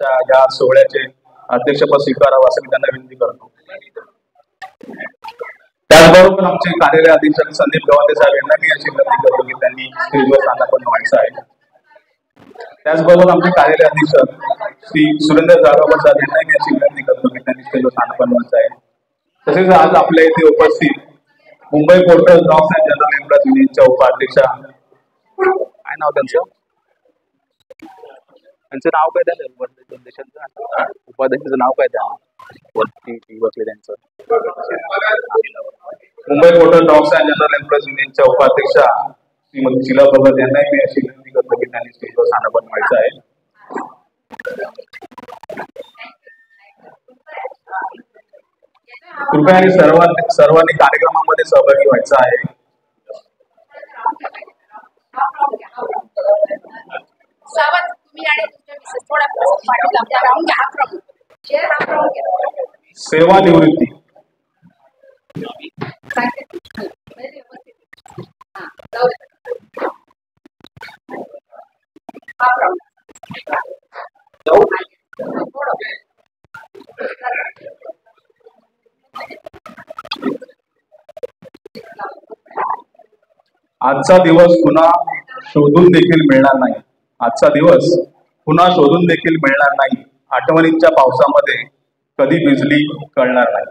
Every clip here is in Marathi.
या सोहळ्याचे अध्यक्षपद स्वीकारावं असं मी त्यांना विनंती करतो. त्याचबरोबर आमचे कार्यालय अधीक्षक संदीप गवांदे साहेब यांना मी अशी विनंती करतो की त्यांनी स्टेजवर स्थानापन्न व्हायचं आहे. त्याचबरोबर आमचे कार्यालय अधीक्षक श्री सुरेंद्र जाधव साहेब यांना मी अशी विनंती करतो की त्यांनी स्टेजवर स्थानापन्न व्हायचं आहे. तसेच आज आपल्या इथे उपस्थित Mumbai portal drops and general employees युनियनच्या उपाध्यक्षा, काय नाव त्यांचं नाव काय द्या उपाध्यक्षाचं नाव काय द्या वरती त्यांचं Mumbai portal drops and general employees युनियनच्या उपाध्यक्षा श्रीमती शीला भगत यांनाही मी अशी विनंती करतो की त्यांनी स्टेजवर स्थानापन्न व्हायचं आहे. कृपया आणि सर्वांनी कार्यक्रमामध्ये सहभागी व्हायचं आहे. सेवानिवृत्ती आजचा दिवस पुन्हा शोधून देखील मिळणार नाही. आजचा दिवस पुन्हा शोधून देखील मिळणार नाही. आठवणींच्या पावसामध्ये कधी भिजली कळणार नाही.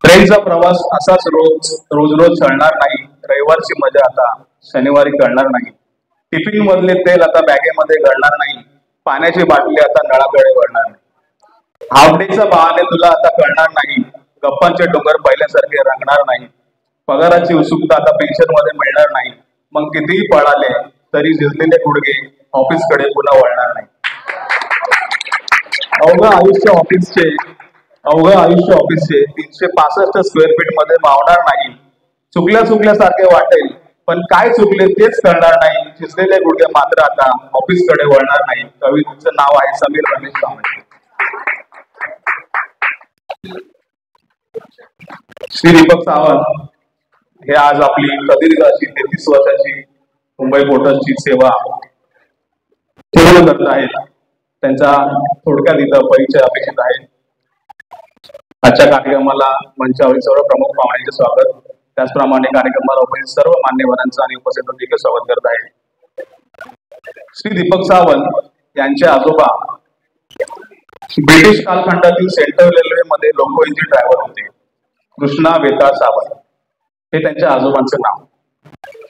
ट्रेनचा प्रवास असाच रोज चढणार नाही. रविवारची मजा आता शनिवारी कळणार नाही. टिफिन मधले तेल आता बॅगेमध्ये गळणार नाही. पाण्याची बाटली आता नळाकडे वळणार नाही. हाफ डेचा बहाने तुला आता कळणार नाही. गप्पांचे डोंगर पहिल्यासारखे रंगणार नाही. पगाराची उत्सुकता आता पेन्शन मध्ये मिळणार नाही. मग कितीही पळाले तरी झिजलेले गुडघे ऑफिसकडे पुन्हा वळणार नाही. अवघं आयुष्य ऑफिसचे 365 स्क्वेअर फीट मध्ये मावणार नाही. चुकल्यासारखे वाटेल पण काय चुकले तेच कळणार नाही. झिजलेले गुडघे मात्र आता ऑफिसकडे वळणार नाही. कवीचं नाव आहे समीर रमेश कांबळे. श्री दीपक सावंत हे आज आपली प्रदीर्घ अशी 33 वर्षाची मुंबई पोर्टलची सेवा पूर्ण करत आहेत. त्यांचा थोडक्यात इथं परिचय अपेक्षित आहे. आजच्या कार्यक्रमाला मंचावरील सर्व प्रमुख पाहुण्यांचे स्वागत, त्याचप्रमाणे कार्यक्रमाला उपस्थित सर्व मान्यवरांचं आणि उपस्थित देखील स्वागत करत आहे. श्री दीपक सावंत यांचे आजोबा ब्रिटिश कालखंडातील सेंट्रल रेल्वे मध्ये लोको इंजिन ड्रायव्हर होते. कृष्णा वेताळ सावंत हे त्यांच्या आजोबांचं नाव.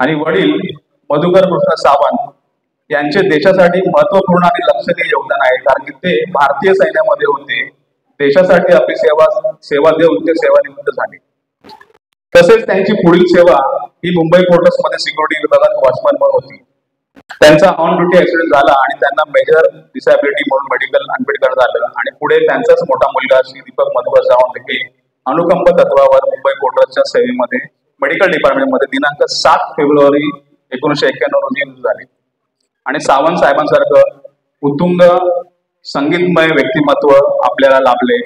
आणि वडील मधुकर कृष्ण सावंत यांचे देशासाठी महत्वपूर्ण आणि लक्षणीय योगदान आहे. कारण की ते भारतीय सैन्यामध्ये होते. देशासाठी आपली सेवा देऊन ते सेवानिवृत्त झाले. तसेच त्यांची पुढील सेवा ही मुंबई पोर्ट्स मध्ये सिक्युरिटी विभागात वॉचमन म्हणून होती. त्यांचा ऑन ड्युटी ऍक्सिडेंट झाला आणि त्यांना मेजर डिसॅबिलिटी म्हणून मेडिकल अनफिट करण्यात आलं. आणि पुढे त्यांचाच मोठा मुलगा श्री दीपक मधुकर सावंत हे अनुकंप तत्वावर मुंबई पोर्ट्सच्या सेवेमध्ये मेडिकल डिपार्टमेंटमध्ये दिनांक 7 फेब्रुवारी 1991 रोजी झाले. आणि सावंत साहेबांसारखं उत्तुंग संगीतमय व्यक्तिमत्व आपल्याला लाभले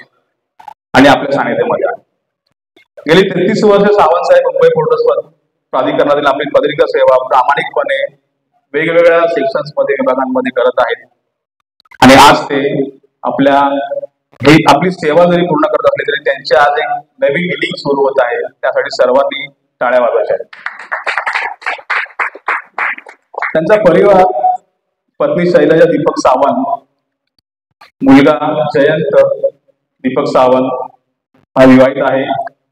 आणि आपल्या सानिध्यामध्ये आले. गेली 33 वर्ष सावंत साहेब मुंबई पोर्ट्स प्राधिकरणातील आपली प्रदीर्घ सेवा प्रामाणिकपणे वेगवेगळ्या सेक्शन्स मध्ये विभागांमध्ये करत आहेत. आणि आज ते आपली सेवा जरी पूर्ण करत असले तरी त्यांची आज एक नवीन इनिंग सुरू होत आहे. त्यासाठी सर्वांनी टाळ्या वाजवायच्या आहेत. त्यांचा परिवार पत्नी शैलजा दीपक सावंत, मुलगा जयंत दीपक सावंत हा विवाहित आहे.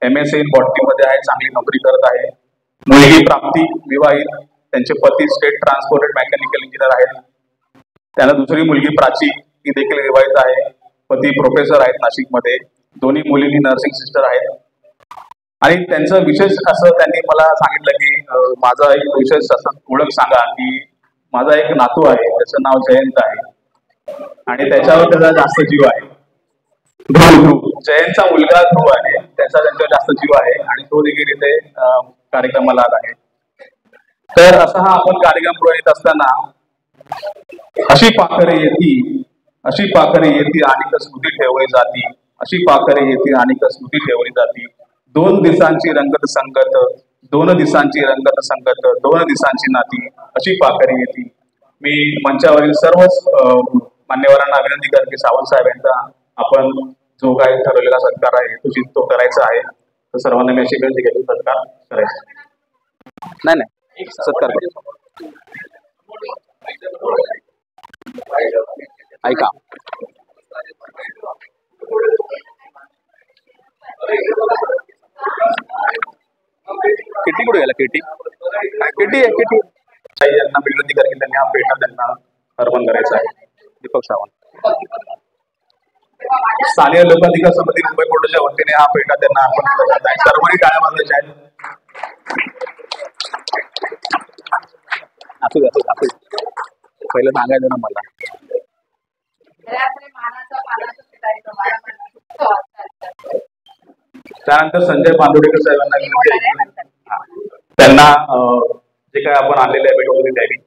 MSc इन बॉटनी मध्ये आहे. चांगली नोकरी करत आहे. मुलगी प्राप्ती विवाहित. त्यांचे पती स्टेट ट्रान्सपोर्टेड मेकॅनिकल इंजिनियर आहेत. त्यांना दुसरी मुलगी प्राची ती देखील विवाहित आहे. पती प्रोफेसर आहेत नाशिकमध्ये. दोन्ही मुली नर्सिंग सिस्टर आहेत. आणि त्यांचं विशेष असं त्यांनी मला सांगितलं की माझा एक विशेष असं ओळख सांगा की माझा एक नातू आहे, त्याचं नाव जयंत आहे आणि त्याच्यावर त्याचा जास्त जीव आहे. ध्रुव जयंतचा मुलगा ध्रुव आहे, त्यांच्यावर जास्त जीव आहे आणि तो देखील इथे कार्यक्रमाला आला आहे. तर असा हा आपण कार्यक्रम पुरवित असताना अशी पाखरे येती आणि स्मृती ठेवली जाती. अशी पाखरे येती आणि स्मृती ठेवली जाती. 2 दिवसांची रंगत संगत, 2 दिवसांची रंगत संगत, 2 दिवसांची नाती, अशी पाखरे येती. मी मंचावरील सर्वच मान्यवरांना विनंती कर की सावंत साहेब यांचा आपण जो काही ठरवलेला सत्कार आहे तो करायचा आहे. तर सर्वांना मी अशी विनंती केली सत्कार करायचा. नाही नाही सत्कार ऐका किटी कुठे गेला किटी किटी किटी यांना विनंती करेल त्यांनी हा पेटा त्यांना अर्पण करायचा आहे. दीपक सावंत स्थानिक लोकाधिकार समिती मुंबई कोर्टाच्या वतीने हा पेटा त्यांना अर्पण केला जात आहे. सर्वांनी टाळ्या वाजवायच्या आहेत. असू दे पहिलं सांगायचं ना मला. त्यानंतर संजय बांदोडेकर साहेबांना विनंती आहे त्यांना जे काय आपण आणलेले आहे भेटवस्तू द्यावी.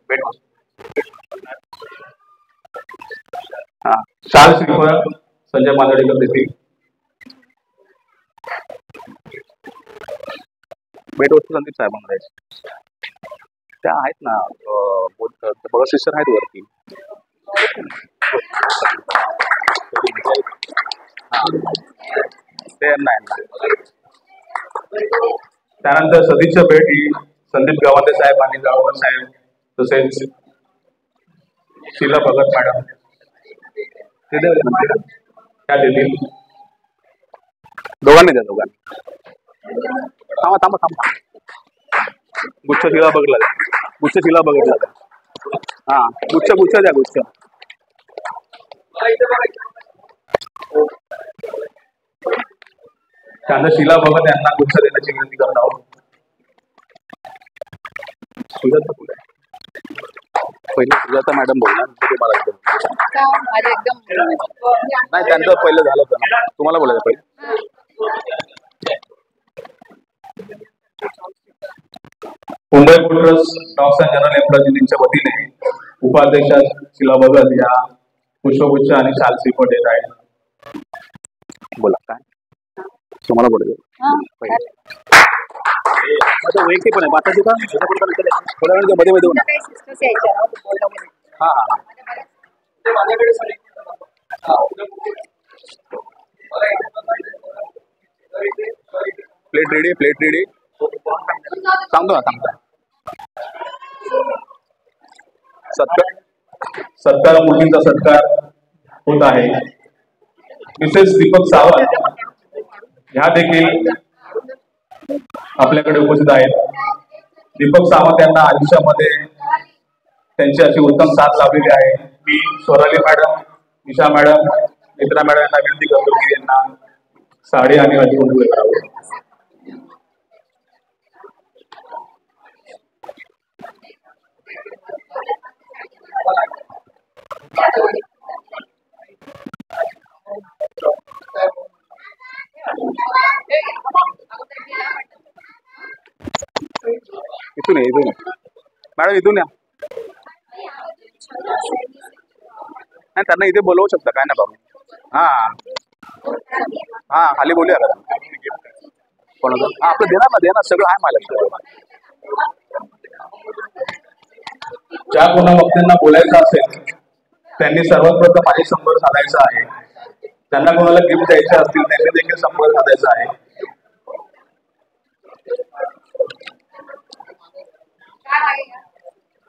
शाल श्रीफळ संजय बांदोडेकर देतील. भेटवस्तू संदीप साहेबांना त्या आहेत ना बघा सिस्टर आहेत वरती. ते नाही. त्यानंतर सदिच्छा भेट ही संदीप गावंदे साहेब आणि गावकर साहेब तसेच शीला भगत मॅडम त्या देतील. दोघांनी द्या दोघांनी. थांबा थांबा थांबा. गुच्छ शिला बघला द्या. गुच्छ शिला बघितला द्या. हा गुच्छ गुच्छ द्या गुच्छ. त्यानंतर शीला भगत यांना गुच्छ देण्याची विनंती करत आहोत. सुजाता कुठे पहिले सुजाता मॅडम बोलणार तुम्हाला नाही त्यांचं पहिलं झालं होतं ना तुम्हाला बोलायचं पहिले. Mumbai trust docks and general एम्प्लॉयीच्या वतीने उपाध्यक्षा शीला भगत या पुष्पगुच्छ आणि शाल श्रीफळ देत आहेत. बोला काय तुम्हाला बोलायचं वैयक्तिक पण आहे आता तुका थोड्या वेळ मध्ये मध्ये हा हा प्लेट रेडी सांगतो ना सत्कार मुलींचा सत्कार होत आहे. मिसेस दीपक सावंत ह्या देखील आपल्याकडे उपस्थित आहेत. दीपक सावंत यांना आयुष्यामध्ये त्यांची अशी उत्तम साथ लाभलेली आहे. मी स्वराली मॅडम, निशा मॅडम, मित्रा मॅडम यांना विनंती करतो की यांना साडी आणि हळदी करावं. इथून मॅडम इथून या. नाही त्यांना इथे बोलवू शकता काय ना बाबा. हा खाली बोलूया का कोणाचं. हा आपलं देणार सगळं आहे मला. ज्या कोणा वक्त्यांना बोलायचं असेल त्यांनी सर्वात प्रथम माझी संपर्क साधायचा आहे. त्यांना कोणाला गिफ्ट द्यायचे असतील त्यांनी देखील संपर्क साधायचा आहे.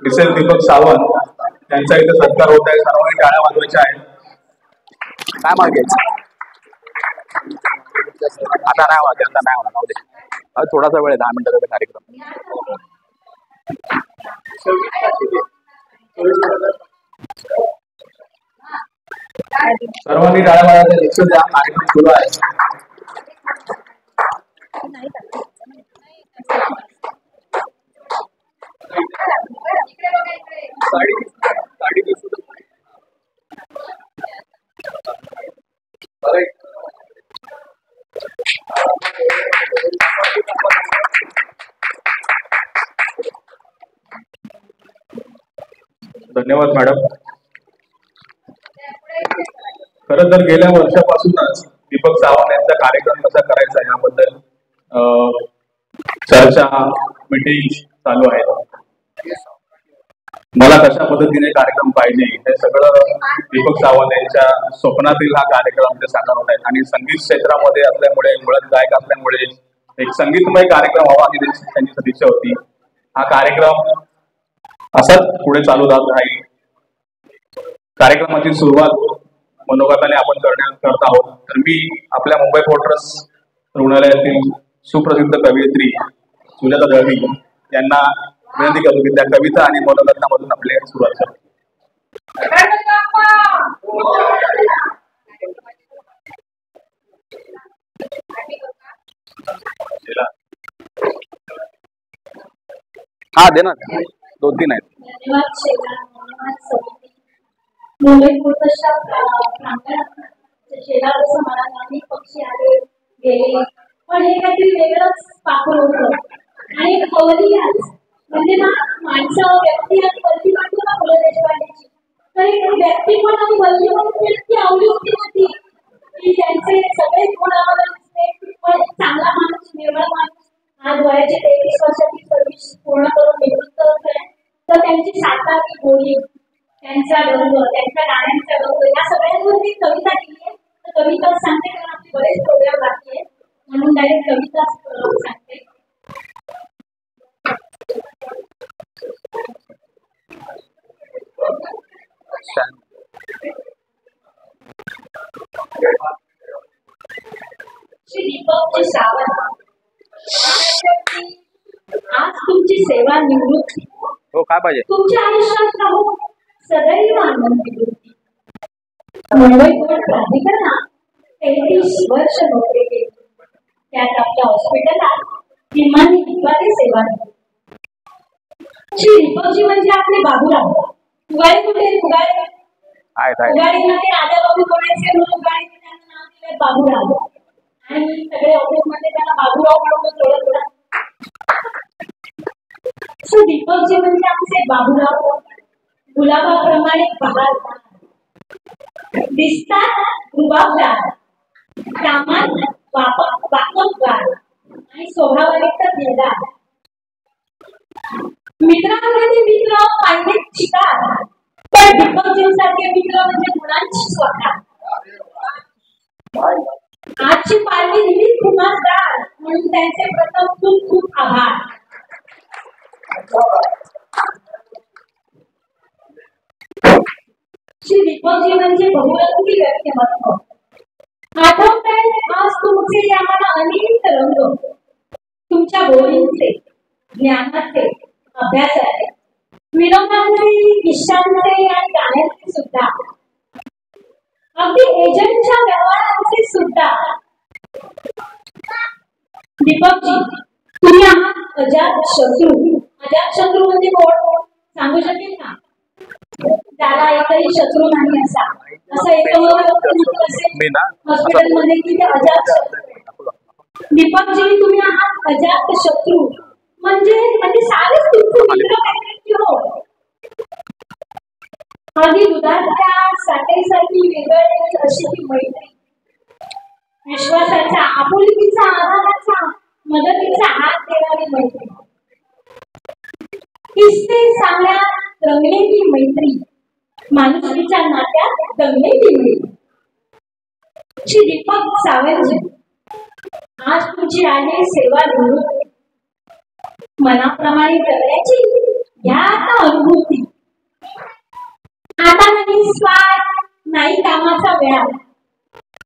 मिसेस दीपक सावंत यांचा इथे सत्कार होत आहे. सर्वांनी टाळ्या वाजवायच्या आहेत. काय मागायचं आता नाही होणार थोडासा वेळ आहे 10 मिनिटाचा कार्यक्रम. सर्वांनी टाळ्या वाजवायचं लक्ष द्या. कार्यक्रम सुरू आहे. धन्यवाद मॅडम. खरं तर गेल्या वर्षापासूनच दीपक सावंत यांचा कार्यक्रम कसा करायचा याबद्दल चर्चा मीटिंग चालू आहे. मला कशा पद्धतीने कार्यक्रम पाहिजे हे सगळं दीपक सावंत यांच्या स्वप्नातील हा कार्यक्रम ते साकार होत आहेत. आणि संगीत क्षेत्रामध्ये असल्यामुळे, मुळात गायक असल्यामुळे एक संगीतमय कार्यक्रम व्हावा ही त्यांची सदिच्छा होती. हा कार्यक्रम असाच पुढे चालू राहील. कार्यक्रमाची सुरुवात मनोगताने आपण करत आहोत. तर मी आपल्या मुंबई फोर्ट्रेस रुग्णालयातील सुप्रसिद्ध कवयित्री सुजाता दळवी यांना विनंती करतो की त्या कविता आणि मनोगतामधून आपले सुरुवात करतो. हा दे ना, 2-3 आहेत. मुंबई फोर्ट्रेसच्या प्रांगणात शेजारी समाजात पक्षी आले गेले, पण हे काहीतरी वेगळंच पाखर होतं. आणि कवली म्हणजे ना माणसं, व्यक्ती आणि वल्ली म्हणतो ना पु ल देशपांडेची, तर एक व्यक्ती पण आणि वल्ली पण इतकी आवडी होती होती की त्यांचे सगळे गुण आम्हाला दिसले. पण चांगला माणूस, निर्मळ माणूस, आज वयाची 23 वर्षाची सर्व्हिस पूर्ण करून निवृत्त होत आहे, तर त्यांची सातारी बोली, त्यांचा रंग, त्यांच्या गाण्यांचा रंग, या सगळ्यांवर मी कविता केली आहे. तर कविता सांगते कारण आपले बरेच प्रोग्राम बाकी आहेत, म्हणून डायरेक्ट कविता सांगते. श्री दीपकजी सावंत, आज तुमची सेवा निवृत्ती. हो, काय पाहिजे? तुमच्या आयुष्यात राहू सदैव आनंदी वृत्ती. मुंबई पोर्ट प्राधिकरणात 33 वर्ष नोकरी केली. त्यात आपल्या हॉस्पिटलात किमान निवारी सेवा दिली. श्री दीपकजी म्हणजे आपले बाबूराव. उगाळे कुठे उगाळे उगाळीमध्ये राजाबाबू बोलायचे म्हणून उगाळीने त्यांना नाव दिले बाबूराव. आणि सगळे ऑफिसमध्ये त्यांना बाबूराव म्हणून ओळखतात. सो दीपकजी म्हणजे आमचे बाबूराव. गुलाबाप्रमाणे बहारदार, दिसतात रुबाबदार, कामात वाकबगार आणि स्वभावाने तर दिलदार. मित्रांमध्ये मित्र पांडित शिकार, पण दीपकजींसारखे मित्र म्हणजे मुलांची स्वतः. आजची पार्टी दिली खुमासदार, म्हणून त्यांचे प्रथम खूप खूप आभार. श्री दीपकजी म्हणजे बहुरंगी व्यक्तिमत्व. आठवतंय आज तुमचे आम्हाला अनेक रंग, तुमच्या बोलींचे, ज्ञानाचे, अभ्यासाचे, विनोदांचे, किस्सांचे आणि गाण्यांचे सुद्धा, अगदी एजंटच्या व्यवहारांचे सुद्धा. दीपकजी, तुम्ही आहात अजात शत्रू. अजात शत्रू म्हणजे कोण सांगू शकेल ना? त्याला एकही शत्रू नाही असा हॉस्पिटलमध्ये की ते अजात शत्रू. दीपकजी, तुम्ही आहात अजात शत्रू म्हणजे सारेच तुमचे मित्र मैत्रिणी हो. अगदी दुधाच्या साठेसारखी वेगळी अशी ती मैत्री. विश्वासाचा, आपुलकीचा, आधाराचा, मदतीचा हात देणारी मैत्री. किस्से सांगण्यात रंगलेली मैत्री, माणुसकीच्या नात्यात रंगलेली मैत्री. श्री दीपक सावंतजी, आज तुमची आहे सेवा निवृत्ती. मनाप्रमाणे करण्याची घ्या आता अनुभूती. आता नाही स्वार्थ, नाही कामाचा व्याप.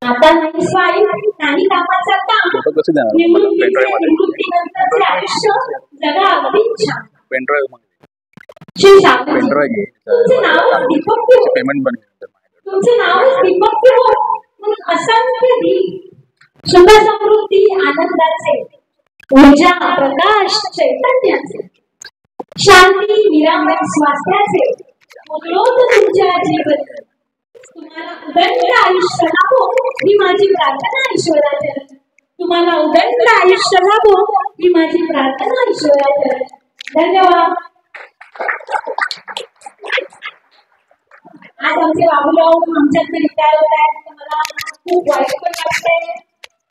आता नाही स्वार्थ, नाही कामाचा काम. निवृत्तीनंतरचे आयुष्य जगा अगदी छान. श्री सावंत, तुमचे नाव दीपक तुमचे नाव दीपक म्हणून असंख्य दीप, सुख समृद्धी आनंदाचे, ऊर्जा प्रकाश चैतन्याचे, शांती निरामय स्वास्थ्याचे उद्रोत तुमच्या जीवन. तुम्हाला उदंड आयुष्य लाभो ही माझी प्रार्थना ईश्वराचरण. तुम्हाला उदंड आयुष्य लाभो ही माझी प्रार्थना ईश्वराचरण. धन्यवाद. आज आमचे बाबूराव आमच्यात रिटायर होत आहेत. मला खूप वाईट पण वाटतंय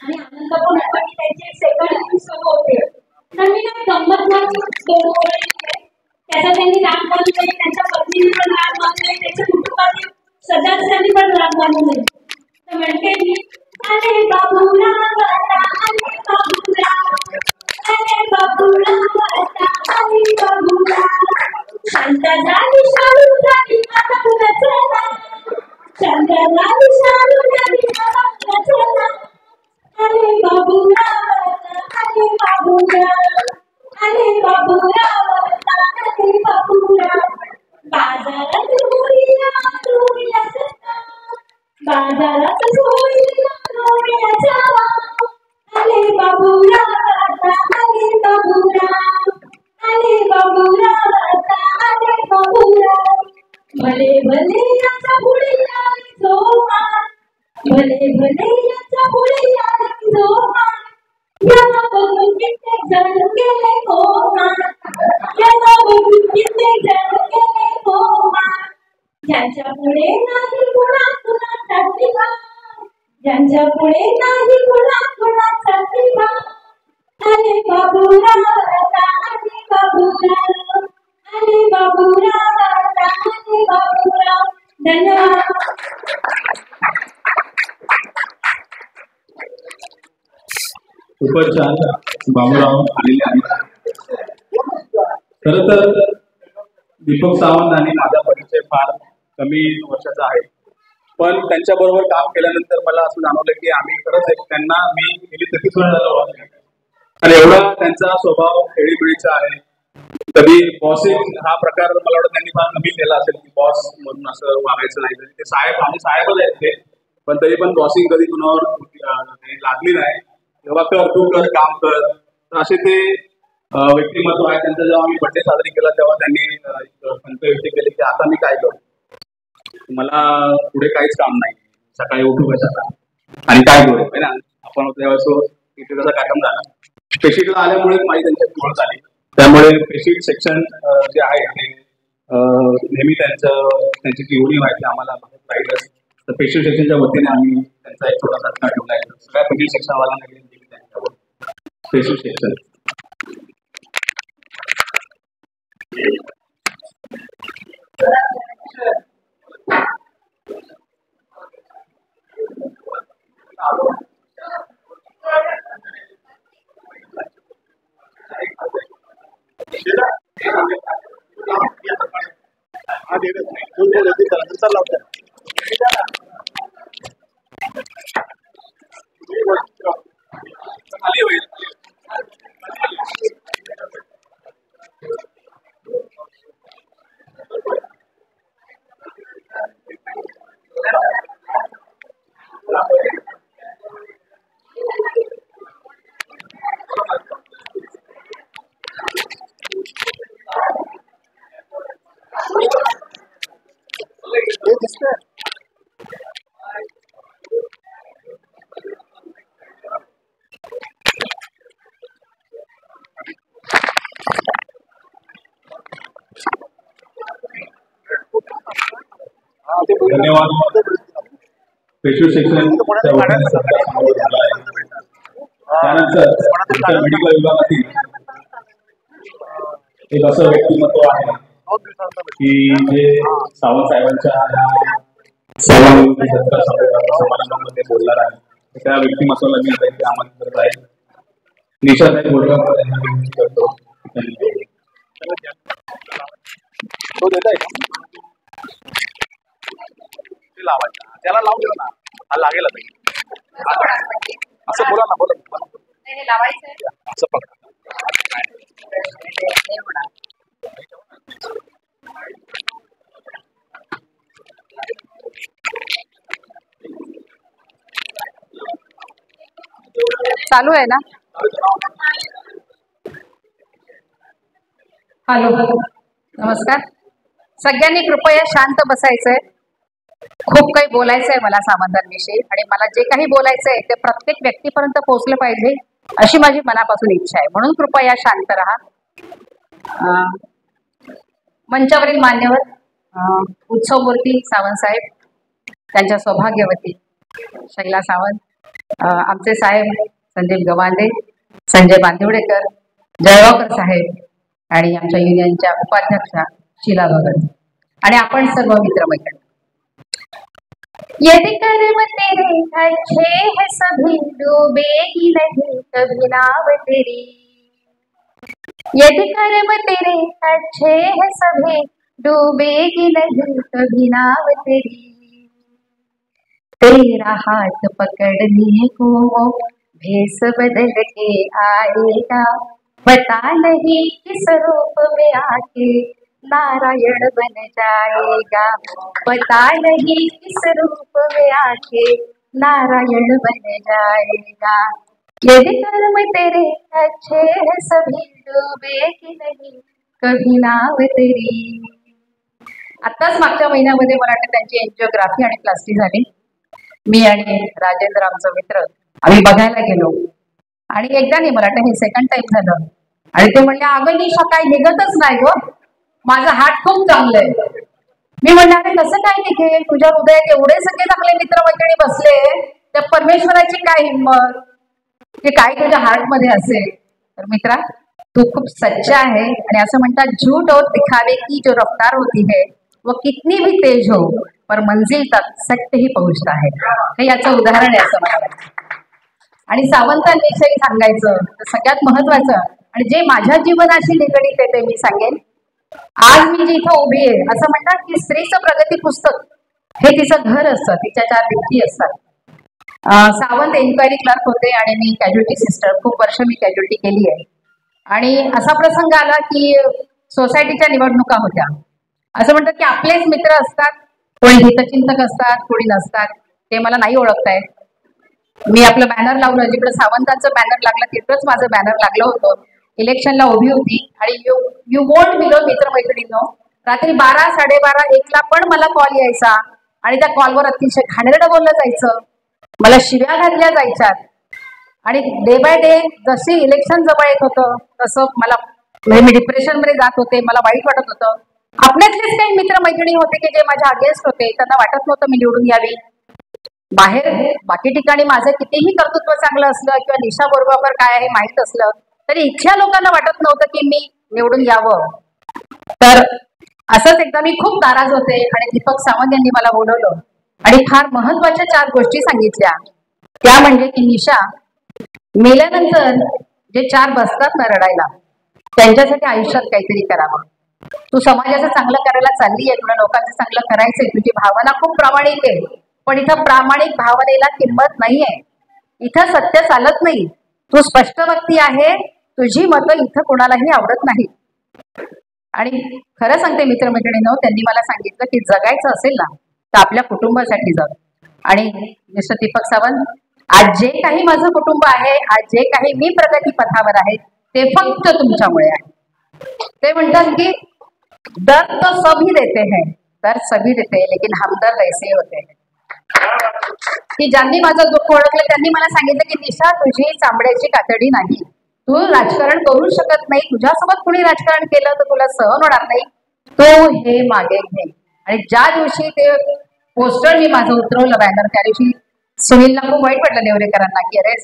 आणि आनंद पण वाटतो की त्यांचे सेकंड सुरू होते. तर मी ना गंमत त्याचा त्यांनी काम करू नये, त्यांच्या बाजारात सोडला डोळ्याचा वाव. आले बाबूराव आता आले बाबूराव. आले बाबूराव आता आले बाबूराव. भले भले याचा पुढे आली जोमा. भले भले याचा पुढे आली जोमा. याला बघून कित्येक जण गेले कोमा. याला बघून कित्येक जण गेले कोमा. ज्यांच्या पुढे नाही कुणाचा प्रतिभा. ज्यांच्या पुढे नाही कुणाचा प्रतिभा. आले बाबूराव आता आले बाबूराव. आले बाबूराव आता आले बाबूराव. धन्यवाद. खूपच छान बाबूराव आलेले आहेत. खरं तर दीपक सावंत आणि माझा परिचय फार कमी वर्षाचा आहे, पण त्यांच्याबरोबर काम केल्यानंतर मला असं जाणवलं की आम्ही खरंच त्यांना मी गेली 30 वर्ष झालं आणि एवढा त्यांचा स्वभाव खेळीमेळीचा आहे. कधी बॉसिंग हा प्रकार मला वाटतं त्यांनी फार कमी केला असेल की बॉस म्हणून असं वागायचं नाही. ते साहेब आम्ही साहेबच आहेत ते, पण तरी पण बॉसिंग कधी कुणावर लागली नाही. तेव्हा कर तू कर काम कर, तर असे ते व्यक्तिमत्व आहे त्यांचा. जेव्हा आम्ही बर्थडे साजरी केला तेव्हा त्यांनी संत व्यक्त केले की आता मी काय करू, मला पुढे काहीच काम नाही, सकाळी उठू कशाला आणि काय करू आहे ना. आपण तेव्हा तिथे त्याचा कार्यक्रम झाला. पेशीकडे आल्यामुळे माझी त्यांच्यात ओळख झाली. त्यामुळे पेशीड सेक्शन जे आहे ते नेहमी त्यांची जी उणीव आहे ती आम्हाला राहीलच. तर पेशीड सेक्शनच्या वतीने आम्ही त्यांचा एक छोटासा ठेवला आहे. सगळ्या पेशीड सेक्शनवाल्यांना त्यांच्यावर पेशीड सेक्शन. धन्यवाद. पेशू सेक्शन त्यानंतर मेडिकल विभागातील एक असं व्यक्तिमत्व आहे की जे सावंत साहेबांच्या समारंभामध्ये बोलणार आहे. त्या व्यक्तिमत्वाला मी आता इथे आमंत्रित करत आहे. निशा साहेब बोलकर यांना विनंती करतो. लावायचा त्याला लावून देऊ ना, हा लागेल असं बोला ना. बोला लावायचं असं पकडा. चालू आहे ना. हॅलो नमस्कार. सगळ्यांनी कृपया शांत बसायचंय. खूप काही बोलायचं आहे मला सावंतांविषयी आणि मला जे काही बोलायचं आहे ते प्रत्येक व्यक्तीपर्यंत पोहोचलं पाहिजे अशी माझी मनापासून इच्छा आहे. म्हणून कृपया शांत राहा. मंचावरील मान्यवर उत्सवमूर्ती सावंत साहेब, त्यांच्या सौभाग्यवती शैला सावंत, आमचे साहेब संदीप गवांदे, संजय बांदिवडेकर, जळगावकर साहेब आणि आमच्या युनियनच्या उपाध्यक्षा शीला भगत आणि आपण सर्व मित्रमैत्रिणी. यदि कर्म तेरे अच्छे है सभी डूबेगी नहीं कभी नाव तेरी. यदि कर्म तेरे अच्छे है सभी डूबेगी नहीं कभी नाव तेरी. तेरा हाथ पकड़ने को भेस बदल के आएगा, बता नहीं किस रूप में आके नारायण बन जाएगा, पता नहीं किस रूप में आके नारायण बन जाएगा। यदि कर्म तेरे अच्छे हैं सभी डूबे की नहीं कभी नाव तेरी। आत्ताच मागच्या महिन्यामध्ये मला वाटतं त्यांची एंजिओग्राफी आणि प्लास्टिक झाली। मी आणि राजेंद्र आमचा मित्र आम्ही बघायला गेलो आणि एकदा नाही, मला वाटतं हे सेकंड टाइम झालं आणि ते म्हणले अगं निशा काय निघतच नाही ग, माझं हार्ट खूप चांगलं आहे। मी म्हणले अरे कसं काय निघेल, तुझ्या हृदयात एवढे सगळे चांगले मित्र मैत्रिणी बसले, त्या परमेश्वराची काय हिंमत की काय तुझ्या हार्ट मध्ये असेल। तर मित्रा तू खूप सच्चा है आणि असं म्हणतात झूठ और दिखावे की जो रफ्तार होती है वो कितनी भी तेज हो पर मंजिल तक सत्य ही पहुंचता है। हे याचं उदाहरण आहे असं मला वाटतं। आणि सावंतांविषयी सांगायचं तर सगळ्यात महत्वाचं आणि जे माझ्या जीवनाशी निगडीत आहे ते मी सांगेन। आज मी जिथं उभी आहे असं म्हणतात की स्त्रीचं प्रगती पुस्तक हे तिचं घर असतं, तिच्या 4 भिंती असतात। सावंत एन्क्वायरी क्लर्क होते आणि मी कॅज्युअल्टी सिस्टर, खूप वर्ष मी कॅज्युअल्टी केली आहे। आणि असा प्रसंग आला की सोसायटीच्या निवडणुका होत्या। असं म्हणतात की आपलेच मित्र असतात, कोणी हितचिंतक असतात, कोणी नसतात, ते मला नाही ओळखताय। मी आपलं बॅनर लावलं, जिकडे सावंतांचं बॅनर लागलं तिथंच माझं बॅनर लागलं होतं। इलेक्शनला उभी होती आणि यू वोंट बिलो मित्रमैत्रिणींनो, रात्री 12, 12:30, 1ला पण मला कॉल यायचा आणि त्या कॉलवर अतिशय घाणेरडं बोललं जायचं, मला शिव्या घातल्या जायच्यात। आणि डे बाय डे जशी इलेक्शन जवळ येत होतं तसं मला मी डिप्रेशन मध्ये जात होते, मला वाईट वाटत होतं। आपल्यातलेच काही मित्रमैत्रिणी होते की जे माझ्या अगेन्स्ट होते, त्यांना वाटत नव्हतं मी निवडून यावी। बाहेर बाकी ठिकाणी माझं कितीही कर्तृत्व चांगलं असलं किंवा निशा बरोबर काय आहे माहीत असलं तरी इथल्या लोकांना वाटत नव्हतं की मी निवडून यावं। तर असंच एकदा मी खूप नाराज होते आणि दीपक सावंत यांनी मला बोलवलं आणि फार महत्वाच्या 4 गोष्टी सांगितल्या। त्या म्हणजे की निशा, मेल्यानंतर जे 4 बसतात ना रडायला, त्यांच्यासाठी आयुष्यात काहीतरी करावं। तू समाजाचं चांगलं करायला चालली आहे, तुला लोकांचं चांगलं करायचंय, तुझी भावना खूप प्रामाणिक आहे, पण इथं प्रामाणिक भावनेला किंमत नाहीये, इथं सत्य चालत नाही। तू स्पष्ट व्यक्ती आहे, तुझी मतं इथं कोणालाही आवडत नाही। आणि खरं सांगते मित्रमैत्रिणींनो, त्यांनी मला सांगितलं की जगायचं असेल ना तर आपल्या कुटुंबासाठी जग। आणि मिस्टर दीपक सावंत, आज जे काही माझं कुटुंब आहे, आज जे काही मी प्रगती पथावर आहे ते फक्त तुमच्यामुळे आहे। ते म्हणतात की दर्द तो सभी देते हैं, दर्द सभी देते हैं लेकिन हमदर्द ऐसे होते हैं। की ज्यांनी माझं दुःख ओळखलं त्यांनी मला सांगितलं की निशा तुझी चांबड्याची कातडी नाही, तू राजकारण करू शकत नाही, तुझ्यासोबत कुणी राजकारण केलं तर तुला सहन होणार नाही, तू हे मागे घे। आणि ज्या दिवशी ते पोस्टर मी माझं उतरवलं बॅनर, त्या दिवशी सुनीलला खूप वाईट वाटलं, नेवरेकरांना, की अरे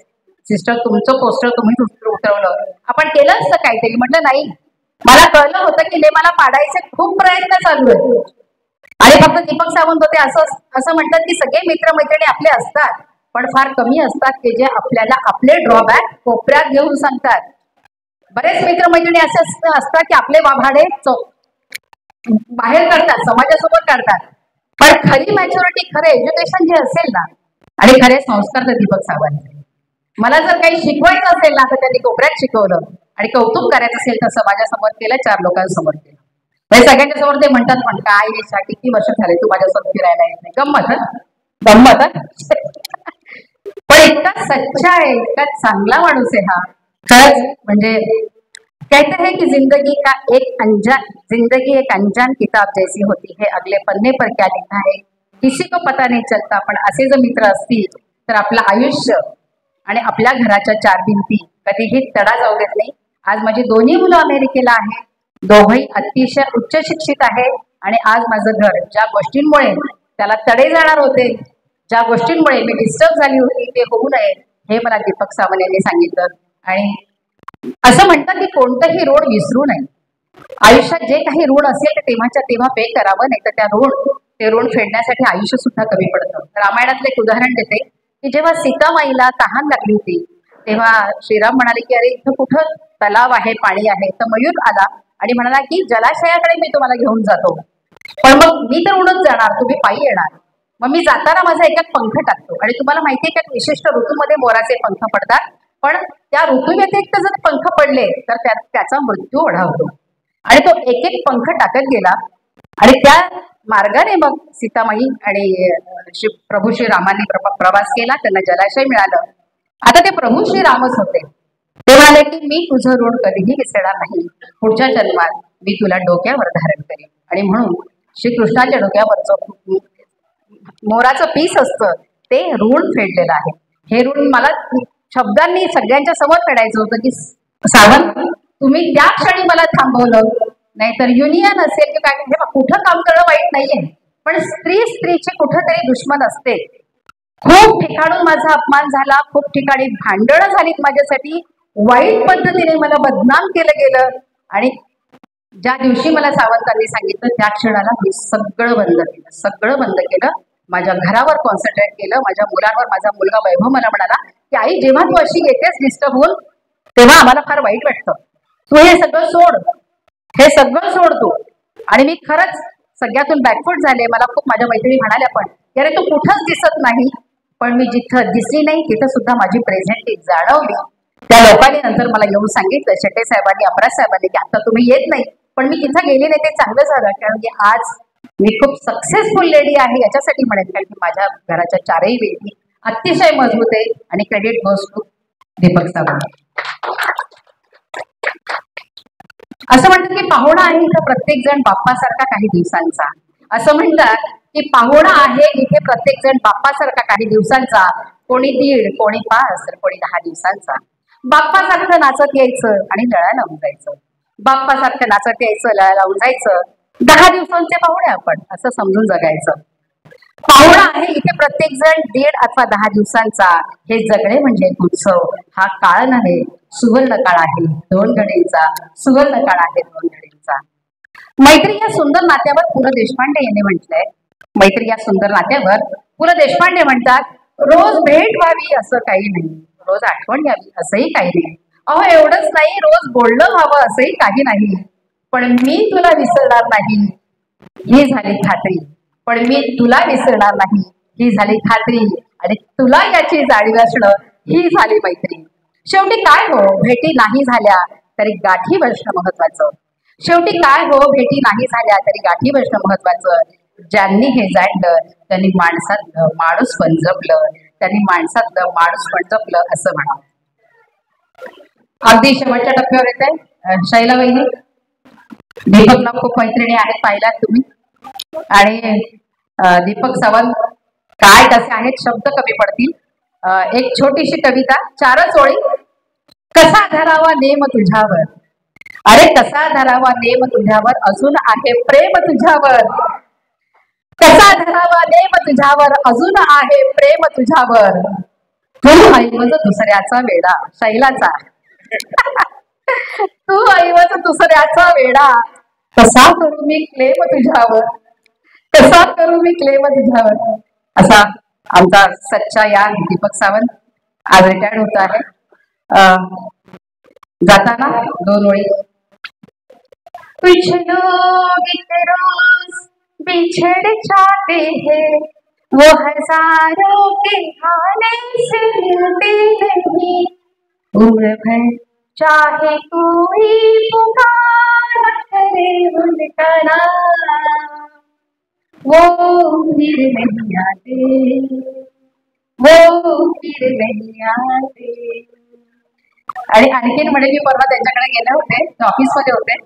सिस्टर तुमचं पोस्टर तुम्ही उतरवलं, आपण केलं असतं काहीतरी। म्हटलं नाही, मला कळलं होतं की मला पाडायचे खूप प्रयत्न चालू आहेत आणि फक्त दीपक सावंत होते असं म्हणतात की सगळे मित्रमैत्रिणी आपले असतात पण फार कमी असतात की जे आपल्याला आपले ड्रॉबॅक कोपऱ्यात घेऊन सांगतात। बरेच मित्रमैत्रिणी असे असतात की आपले वाभाडे बाहेर काढतात, समाजासोबत काढतात, पण खरी मॅच्युरिटी, खरं एज्युकेशन जे असेल ना आणि खरे संस्कार तर दीपक सावंत। मला जर काही शिकवायचं असेल ना तर त्यांनी कोपऱ्यात शिकवलं आणि कौतुक करायचं असेल तर समाजासमोर केलं, 4 लोकांसमोर केलं। म्हणजे सगळ्यांच्या समोर ते म्हणतात पण काय निशा किती वर्ष झाले तू माझ्यासोबत फिरायला येत नाही, गंमत पण इतका सच्चा आहे, इतका चांगला माणूस आहे हा। खरंच म्हणजे कहते हैं कि जिंदगी एक अनजान किताब जैसी होती है, अगले पन्ने पर क्या लिखा है किसी को पता नहीं चलता। पण असे जर मित्र असतील तर आपलं आयुष्य आणि आपल्या घराच्या 4 भिंती कधीही तडा जाऊ देत नाही। आज माझी दोन्ही मुलं अमेरिकेला आहेत, दोघंही अतिशय उच्च शिक्षित आहे आणि आज माझं घर ज्या गोष्टींमुळे त्याला तडे जाणार होते, ज्या गोष्टींमुळे मी डिस्टर्ब झाली होती ते होऊ नये हे मला दीपक सावंत यांनी सांगितलं। आणि असं म्हणतात की कोणतंही ऋण विसरू नये, आयुष्यात जे काही ऋण असेल ते तेव्हाच्या तेव्हा पे करावं, नाही तर ते ऋण फेडण्यासाठी आयुष्य सुद्धा कमी पडतं। रामायणातलं एक उदाहरण देते की जेव्हा सीतामाईला तहान लागली होती तेव्हा श्रीराम म्हणाले की अरे इथं कुठं तलाव आहे, पाणी आहे, तर मयूर आला आणि म्हणाला की जलाशयाकडे मी तुम्हाला घेऊन जातो, पण मग मी तर उडत जाणार, तुम्ही पायी येणार, मग मी जाताना माझा एक पंख टाकतो। आणि तुम्हाला माहिती आहे की विशिष्ट ऋतूमध्ये मोराचे पंख पडतात, पण त्या ऋतू व्यतिरिक्त जर पंख पडले तर त्याचा मृत्यू ओढावतो। आणि तो एक एक पंख टाकत गेला आणि त्या मार्गाने मग सीतामाई आणि प्रभू श्रीरामांनी प्रवास केला. त्यांना जलाशय मिळालं. आता ते प्रभू श्रीरामच होते. ते म्हणाले की मी तुझं ऋण कधीही विसरणार नाही. पुढच्या जन्मात मी तुला डोक्यावर धारण करेन. आणि म्हणून श्रीकृष्णाच्या डोक्यावरचं मोराचं पीस असतं ते ऋण फेडलेलं आहे. हे ऋण मला शब्दांनी सगळ्यांच्या समोर फेडायचं होतं की सावंत तुम्ही त्या क्षणी मला थांबवलं. नाहीतर युनियन असेल की काय, हे कुठं काम करणं वाईट नाहीये, पण स्त्रीचे कुठंतरी दुश्मन असते. खूप ठिकाणून माझा अपमान झाला, खूप ठिकाणी भांडणं झालीत माझ्यासाठी, वाईट पद्धतीने मला बदनाम केलं गेलं. आणि ज्या दिवशी मला सावंतांनी सांगितलं त्या क्षणाला मी सगळं बंद केलं. माझ्या घरावर कॉन्सन्ट्रेट केलं, माझ्या मुलांवर. माझा मुलगा वैभव मला म्हणाला की आई जेव्हा तू अशी येतेस डिस्टर्ब होऊन तेव्हा आम्हाला फार वाईट वाटतं. तू हे सगळं सोड तू. आणि मी खरंच सगळ्यातून बॅकफूट झाले. मला खूप माझ्या मैत्रिणी म्हणाल्या पण अरे तू कुठंच दिसत नाही. पण मी जिथं दिसली नाही तिथं सुद्धा माझी प्रेझेंटी जाणवली. त्या लोकांनी नंतर मला येऊन सांगितलं, शेट्टे साहेबांनी, अपराज साहेबांनी, की आता तुम्ही येत नाही, पण मी तिथं गेली नाही ते चांगलं झालं. कारण की आज मी खूप सक्सेसफुल लेडी आहे याच्यासाठी म्हणेन, कारण की माझ्या घराच्या चारही वेळी अतिशय मजबूत आहे. आणि credit goes to Deepak Sawant. असं म्हणतात की पाहुणा आहे इथं प्रत्येक जण बाप्पासारखा काही दिवसांचा. असं म्हणतात की पाहुणा आहे इथे प्रत्येक जण बाप्पासारखा काही दिवसांचा. कोणी 1.5, कोणी 5, तर कोणी 10 दिवसांचा. बाप्पासारखं नाचत यायचं आणि लळा लावून जायचं. बाप्पासारखं नाचत यायचं, लळा लावून जायचं. 10 दिवसांचे पाहुणे आपण असं समजून जगायचं. पाहुणा आहे इथे प्रत्येक जण 1.5 अथवा 10 दिवसांचा. हे जगणे म्हणजे उत्सव. हा काळ नव्हे, सुवर्ण काळ आहे 2 घडींचा. सुवर्ण काळ आहे 2 घडींचा. मैत्री या सुंदर नात्यावर पु. ल. देशपांडे यांनी म्हटलंय. मैत्री या सुंदर नात्यावर पु. ल. देशपांडे म्हणतात, रोज भेट व्हावी असं काही नाही, रोज आठवण यावी असंही काही नाही. अहो एवढंच नाही, रोज बोलणं व्हावं असंही काही नाही. पण मी तुला विसरणार नाही ही झाली खात्री. पण मी तुला विसरणार नाही ही झाली खात्री. आणि तुला याची जाणीव असणं ही झाली मैत्री. शेवटी काय हो, भेटी नाही झाल्या तरी गाठी बसणं महत्वाचं. शेवटी काय हो, भेटी नाही झाल्या तरी गाठी बसणं महत्वाचं. ज्यांनी हे जाणलं त्यांनी माणसातलं माणूस पण जपलं, त्यांनी माणसातलं माणूस पण जपलं असं म्हणावं. अगदी शेवटच्या टप्प्यावर येत आहे शैला वहिनी. दीपकला खूप मैत्रिणी आहेत, पाहिलात तुम्ही. आणि दीपक सावंत काय कसे आहेत, शब्द कमी पडतील. एक छोटीशी कविता, 4च ओळी. कसा धरावा नेम तुझ्यावर, अरे कसा धरावा नेम तुझ्यावर, अजून आहे प्रेम तुझ्यावर. कसा धरावा नेम तुझ्यावर, अजून आहे प्रेम तुझ्यावर. तू ऐवज दुसऱ्याचा वेडा, शैलाचा. तू ऐवज दुसऱ्याचा वेडा, कसा करू मी क्लेम तुझ्यावर, कसा करू मी क्लेम तुझ्यावर. असा आमचा सच्चा या दीपक सावंत आज रिटायर्ड होत आहे. जाताना 2 ओळी. कुछ लोग एक रोज बिछड़ जाते हैं, वो हजारों के आने से मिलते नहीं. उम्र भर चाहे कोई पुकार करे उनका नाम, वो फिर नहीं आते, वो फिर नहीं आते. आणि आणखीन म्हणजे मी परवा त्यांच्याकडे गेले होते, ऑफिसमध्ये होते.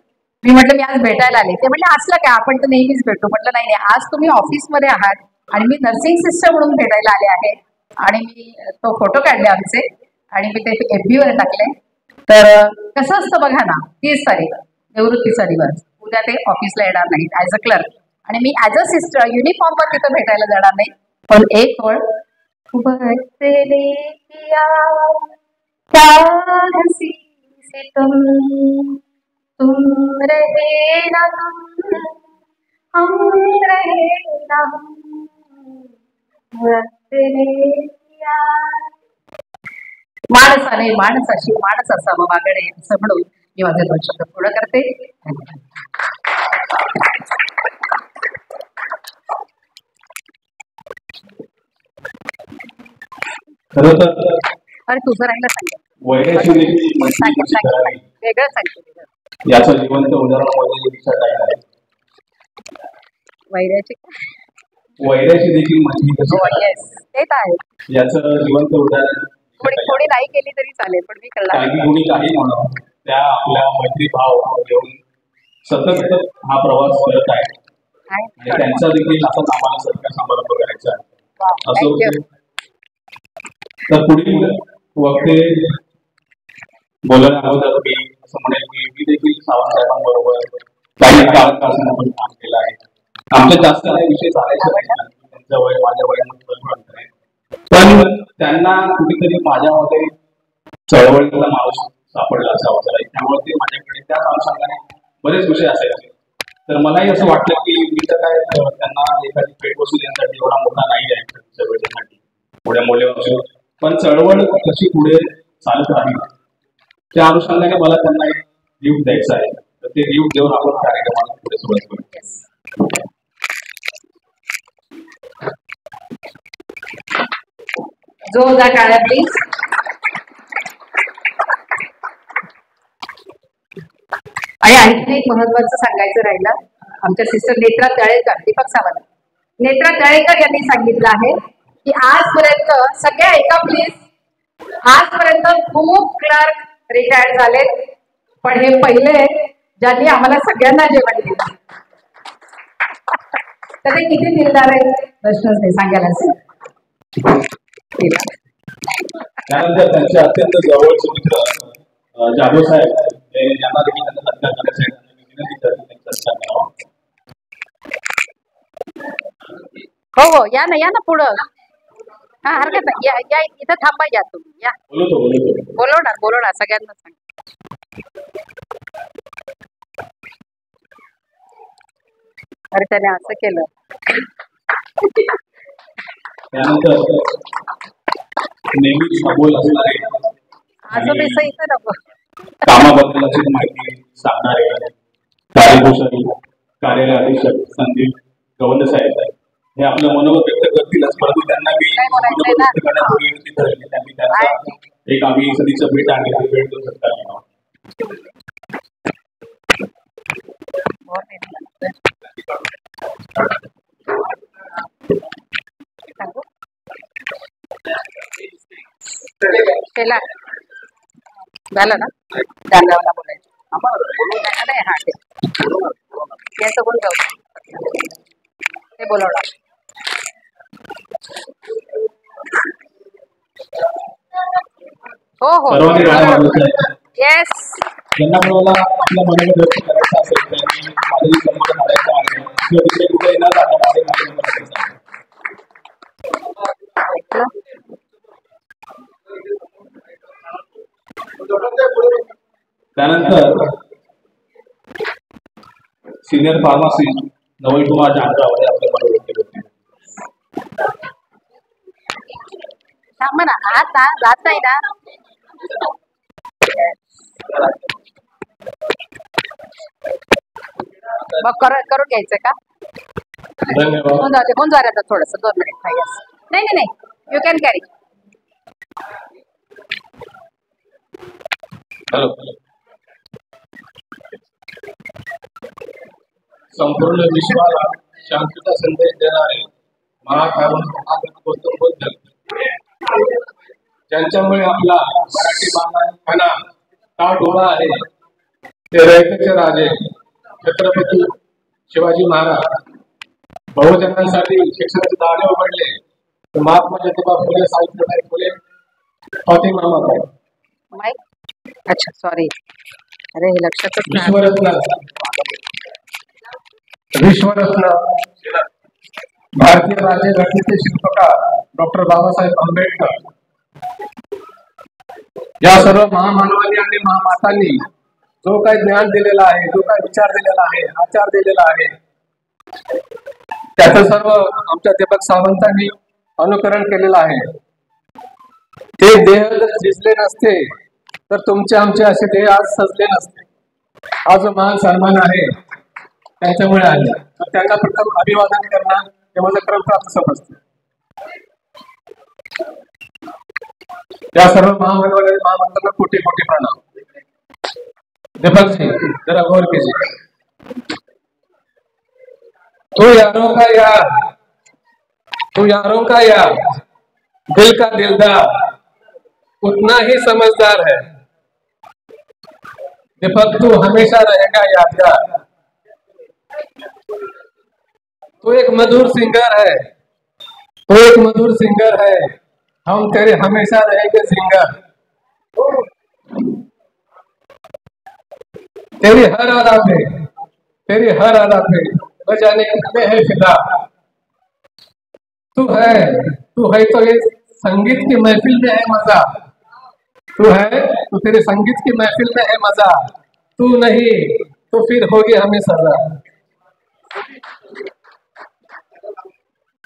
मी म्हटलं मी आज भेटायला आले. ते म्हटलं असलं काय, आपण तर नेहमीच भेटतो. म्हटलं नाही नाही, आज तुम्ही ऑफिसमध्ये आहात आणि मी नर्सिंग सिस्टर म्हणून भेटायला आले आहे. आणि मी तो फोटो काढले आमचे आणि मी ते FB वर टाकले. तर कसं असतं बघा ना, 30 तारीख निवृत्तीचा दिवस, उद्या ते ऑफिसला येणार नाहीत ऍज अ क्लर्क, आणि मी ऍज अ सिस्टर युनिफॉर्मवर तिथं भेटायला जाणार नाही. पण एक ओळ, तुम रहे ना हम रहे ना माणसाने माणसाशी माणस असावं वागणे असं म्हणून मी माझे 2 शब्द पूर्ण करते. खरं तर अरे तुझं राहिलं सांग, वैराची वेगळं सांगितलं. याचं जिवंत उदाहरण म्हणजे दिशाताई आहे. वैराची वैराची देखील मछली कशी हो करावी, येस ते तर आहे. याचं जिवंत उदाहरण थोडी दिशाताई थोडी आहे. नाही केली तरी चालेल पण मी करणार. कारण की कुणी काही म्हणून त्या आपल्या मैत्री भाव घेऊन सतत हा प्रवास करत आहे आणि त्यांचा देखील असाच आम्हाला सत्कार समारंभ करायचा आहे. असो थँक्यू. तर पुढील वक्ते बोलायला अगोदर मी असं म्हणेल की मी देखील सावंत साहेबांबरोबर काही काळापासून आपण काम केलं आहे. आमच्या जास्त काही विषय चालायचे नाही, त्यांचं वय माझ्या वयामध्ये भरपूर अंतर आहे, पण त्यांना कुठेतरी माझ्यामध्ये चळवळीतला माणूस सापडला असावा जरा, त्यामुळे ते माझ्याकडे त्याच अनुषंगाने बरेच विषय असायचे. तर मलाही असं वाटलं की मी तर काय त्यांना एखादी भेट वस्तू देण्यासाठी एवढा मोठा नाही आहे चळवळीसाठी पुढे मौल्यवान, पण चळवळ कशी पुढे चालत राहील त्या अनुषंगाने मला त्यांना एक गिफ्ट द्यायचं आहे. तर ते गिफ्ट देऊन आपण कार्यक्रमाला पुढे सुरुवात करू. जोरदार टाळ्या प्लीज. आणि आणखी एक महत्वाचं सांगायचं राहिलं, आमच्या सिस्टर नेत्रा तळेकर, दीपक सावंत, नेत्रा तळेकर यांनी सांगितलं आहे की आजपर्यंत सगळ्या ऐका प्लीज, आजपर्यंत खूप क्लर्क रिटायर्ड झालेत पण हे पहिले ज्यांनी आम्हाला सगळ्यांना जेवण दिलं. तर ते किती दिलदार आहे प्रश्नच नाही सांगायला असेल. त्यानंतर त्यांचे अत्यंत जवळचे मित्र जाधव साहेब यांना देखील त्यांचा सत्कार करायचा आहे. विनंती करतो त्यांचा सत्कार करावा. हो हो या ना पुढं. हा हरकत नाही, या या इथं थांबा, या तुम्ही या. बोलतो बोलवणार सगळ्यांना सांग. अरे त्याने असं केलं. त्यानंतर नेहमीच अबोल असणारे असं बेस इथं नको. कामाबद्दलची माहिती सांगणारे कार्यकुशल कार्यालय अधीक्षक संदीप गवंड साहेब हे आपलं मनोगत व्यक्त करतीलच, परंतु त्यांना मी मनोगत व्यक्त करण्यापूर्वी विनंती करेन की त्यांनी त्यांचा एक आम्ही सदीचं भेट आहे ते भेट देऊ शकता. झालं ना दांडावला बोलायचं नाही. हा ते याचं कोण जाऊ ते बोलवणार. हो हो सर्वांनी राहण्या वाढवायचं आहे. येस. ज्यांना कोणाला आपल्या मनोगत व्यक्त करायचं असेल त्यांनी माझ्याशी संपर्क साधायचा आहे किंवा तिकडे कुठे न जाता माझे कार्यक्रम करायचा आहे. त्यानंतर सिनियर फार्मासिस्ट नवल कुमार जानराव हे आपल्या मनोगत व्यक्त करतील. थांबा ना, आता जात नाही ना. मग करून घ्यायचं का? धन्यवाद. होऊन जा आता थोडस 2 मिनिट. नाही यू कॅन कॅरी. हॅलो. संपूर्ण विश्वाला शांतता संदेश देणारे महाकारुण गौतम बुद्ध ज्यांच्यामुळे आपला मराठी बांधवांना ताट उभा आहे ते रयतेचे राजे छत्रपती शिवाजी महाराज बहुजनांसाठी शिक्षणाचे दारे उघडले. महात्मा ज्योतिबा फुले, सावित्रीबाई फुले, फातिमा माता. अच्छा सॉरी, अरे हे लक्षातच नाही. विश्वरत्न भारतीय राज्यघटनेचे शिल्पकार डॉक्टर बाबासाहेब आंबेडकर या सर्व महामानवांनी आणि महामातांनी जो काही ज्ञान दिलेला आहे, जो काही विचार दिलेला आहे, आचार दिलेला आहे, त्याचं सर्व आमच्या दीपक सावंतांनी अनुकरण केलेलं आहे. ते देह जर झिजले नसते तर तुमचे आमचे असे देह आज सजले नसते. हा जो महान सन्मान आहे त्यांच्यामुळे आले, तर त्यांना प्रथम अभिवादन करणं हे माझं क्रमप्राप्त समजतं. त्या सर्व महामानवांना कोटी कोटी प्रणाम. दीपक जी जरा गौर कीजिए। तू यारों का यार, तू यारों का यार, दिल का दिलदार, उतना ही समझदार है। दीपक तू हमेशा रहेगा यादगार। तू एक मधुर सिंगर है, तू एक मधुर सिंगर है, हम तेरे हमेशा रहेंगे सिंगर। तेरी हर अदा पे, तेरी हर अदा पे बजाने में है फिदा। तू है तो ये संगीत की महफिल में है मजा। तू है तो तेरे संगीत की महफिल में है मजा। तू नहीं तो फिर होगी हमें सजा।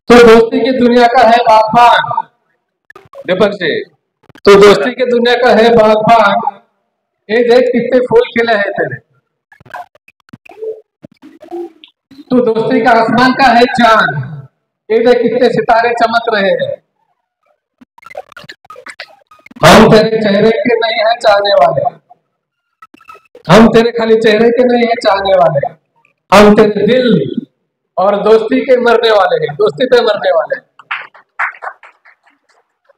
तो दोस्ती की दुनिया का है बागबान। दीपक जी तो दोस्ती की दुनिया का है बागबान। ये देख कितने फूल खिले हैं तेरे। तू दोस्ती का आसमान का है चांद। ये देख कितने सितारे चमक रहे हैं। हम तेरे चेहरे के नहीं है चाहने वाले, हम तेरे खाली चेहरे के नहीं है चाहने वाले, हम तेरे दिल और दोस्ती के मरने वाले हैं, दोस्ती पे मरने वाले हैं।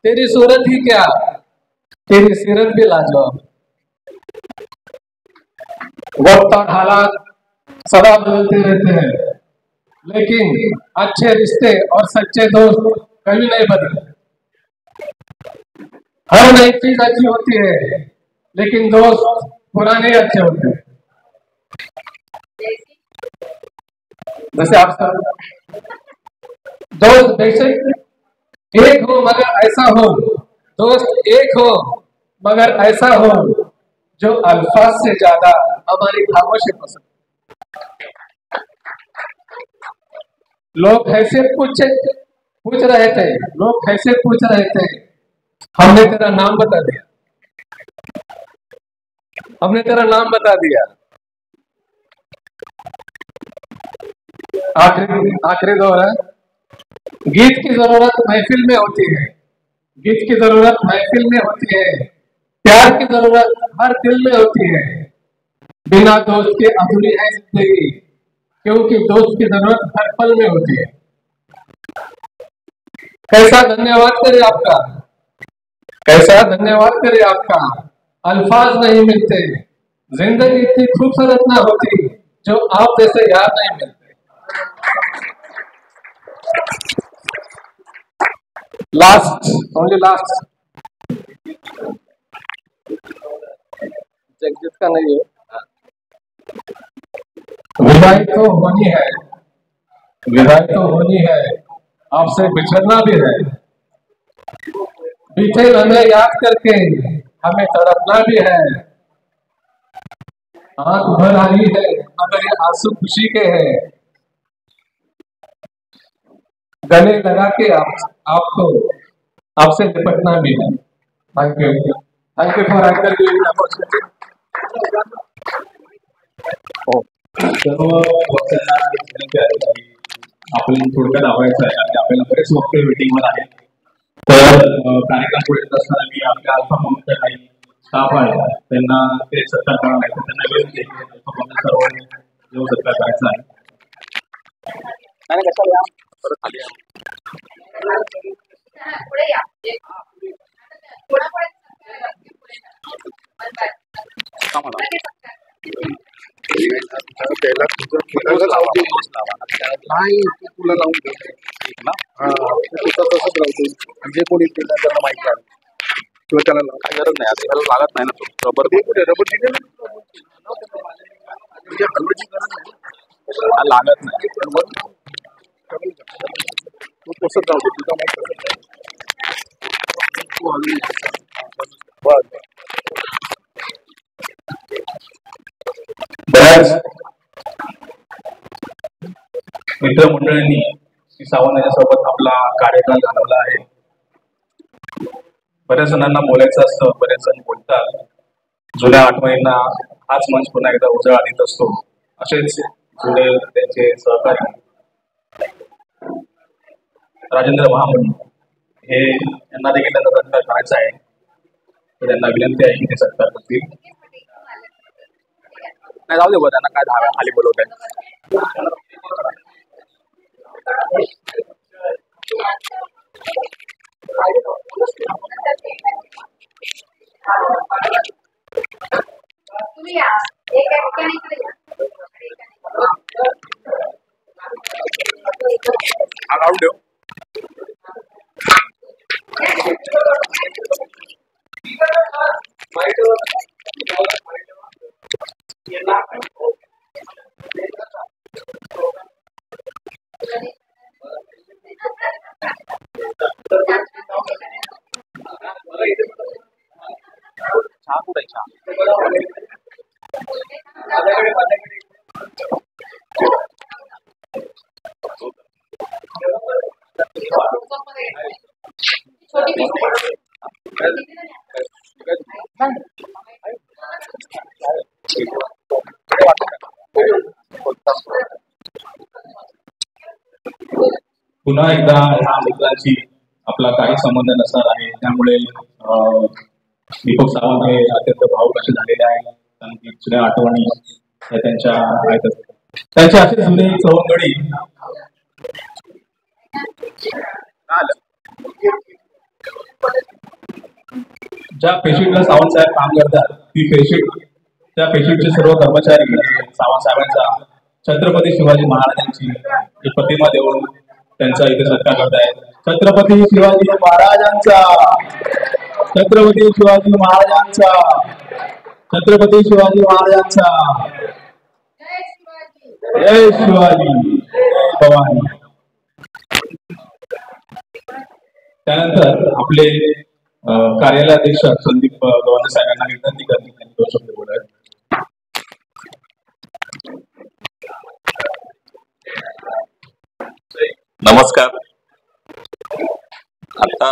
तेरी सूरत ही क्या, तेरी सीरत भी लाजवाब। वक्त और हालात सदा बदलते रहते हैं, लेकिन अच्छे रिश्ते और सच्चे दोस्त कभी नहीं बदलते। हर नई चीज अच्छी होती है, लेकिन दोस्त पुराने अच्छे होते हैं। जैसे आप सब दोस्त बेशक एक हो मगर ऐसा हो, दोस्त एक हो मगर ऐसा हो जो अल्फाज से ज्यादा हमारी खामोशी पसंद। लोग ऐसे पूछ रहे थे, लोग ऐसे पूछ रहे थे, हमने तेरा नाम बता दिया, हमने तेरा नाम बता दिया। आखिरी दौर है। गीत की जरूरत महफिल में होती है, गीत की जरूरत महफिल में होती है, प्यार की जरूरत हर दिल में होती है। बिना दोस्त के अधूरी है जिंदगी, क्योंकि दोस्त की जरूरत हर पल में होती है। कैसा धन्यवाद करे आपका, कैसा धन्यवाद करे आपका, अल्फाज नहीं मिलते। जिंदगी इतनी खूबसूरत ना होती जो आप जैसे यार नहीं मिलते। लास्ट, ओनली लास्ट, जगजीत का नहीं है। विदाई तो होनी है, विदाई तो होनी है, आपसे बिछड़ना भी है। बीते हमें याद करके हमें तड़पना भी है। आंख भर आई है मगर ये आंसू खुशी के हैं। गले लगा के आपको आपसे निपटना भी है। Thank you, thank you for anchor giving opportunity. सर्व वक्त्यांना विनंती आहे की आपण थोडक्यात आवडायचं आहे आणि आपल्याला बरेच वक्ते वेटिंगवर आहेत. तर कार्यक्रम पुढे येत असताना मी आपल्या अल्फा फॉर्मच्या काही स्टाफ आहे त्यांना ते सत्कार करणार आहे, त्यांना विनंती आहे की अल्फा फॉर्मच्या सर्वांनी येऊन सत्कार करायचा आहे. पुढे या. नाही तुला लावून तसंच राहतो. जे कोणी केलं त्यांना माहिती आहे किंवा त्याला काही गरज नाही, आता त्याला लागत नाही ना. तो रबर कुठे रबर दिले ना, म्हणजे हलवायची गरज नाही, लागत नाही. तू तसंच राहतो, तुझा माहिती बऱ्याच मित्रमंडळींनी श्री सावंत यांच्यासोबत आपला कार्यकाल घालवला आहे. बऱ्याच जणांना बोलायचं असतं, बरेच जण बोलतात. जुन्या आठवणींना हाच मंच पुन्हा एकदा उजाळा देत असतो. असेच जुने त्यांचे सहकारी राजेंद्र महामंडळ हे यांना देखील त्यांचा सत्कार करायचा आहे. तर त्यांना विनंती आहे की ते सत्कार करतील. नाही जाऊ दे बघ, त्यांना काय धावा खाली बोलवत आहे. तुम्ही या एक ठिकाणी इकडे या. हा काढून ठेव. चहा कुठे आहे? चहा छोटी पुन्हा एकदा ह्या मित्रांशी आपला काही संबंध नसणार आहे, त्यामुळे दीपक सावंत हे अत्यंत भावुक असे झालेले आहेत. त्यांची जुन्या आठवणी त्यांच्या आहेत. त्यांचे असे जुने सवंगडी ज्या पेशीटला सावंत साहेब काम करतात, ती पेशीट त्या पेशीटचे सर्व कर्मचारी सावंत साहेबांचा छत्रपती शिवाजी महाराजांची एक प्रतिमा देऊन त्यांचा इथे सत्कार करतायत. छत्रपती शिवाजी महाराजांचा, छत्रपती शिवाजी महाराजांचा, छत्रपती शिवाजी महाराजांचा. जय शिवाजी, जय भवानी. त्यानंतर आपले कार्यालयाध्यक्ष संदीप गव्हाणे साहेबांना विनंती करते त्यांनी 2 शब्द बोलायचे. नमस्कार. आता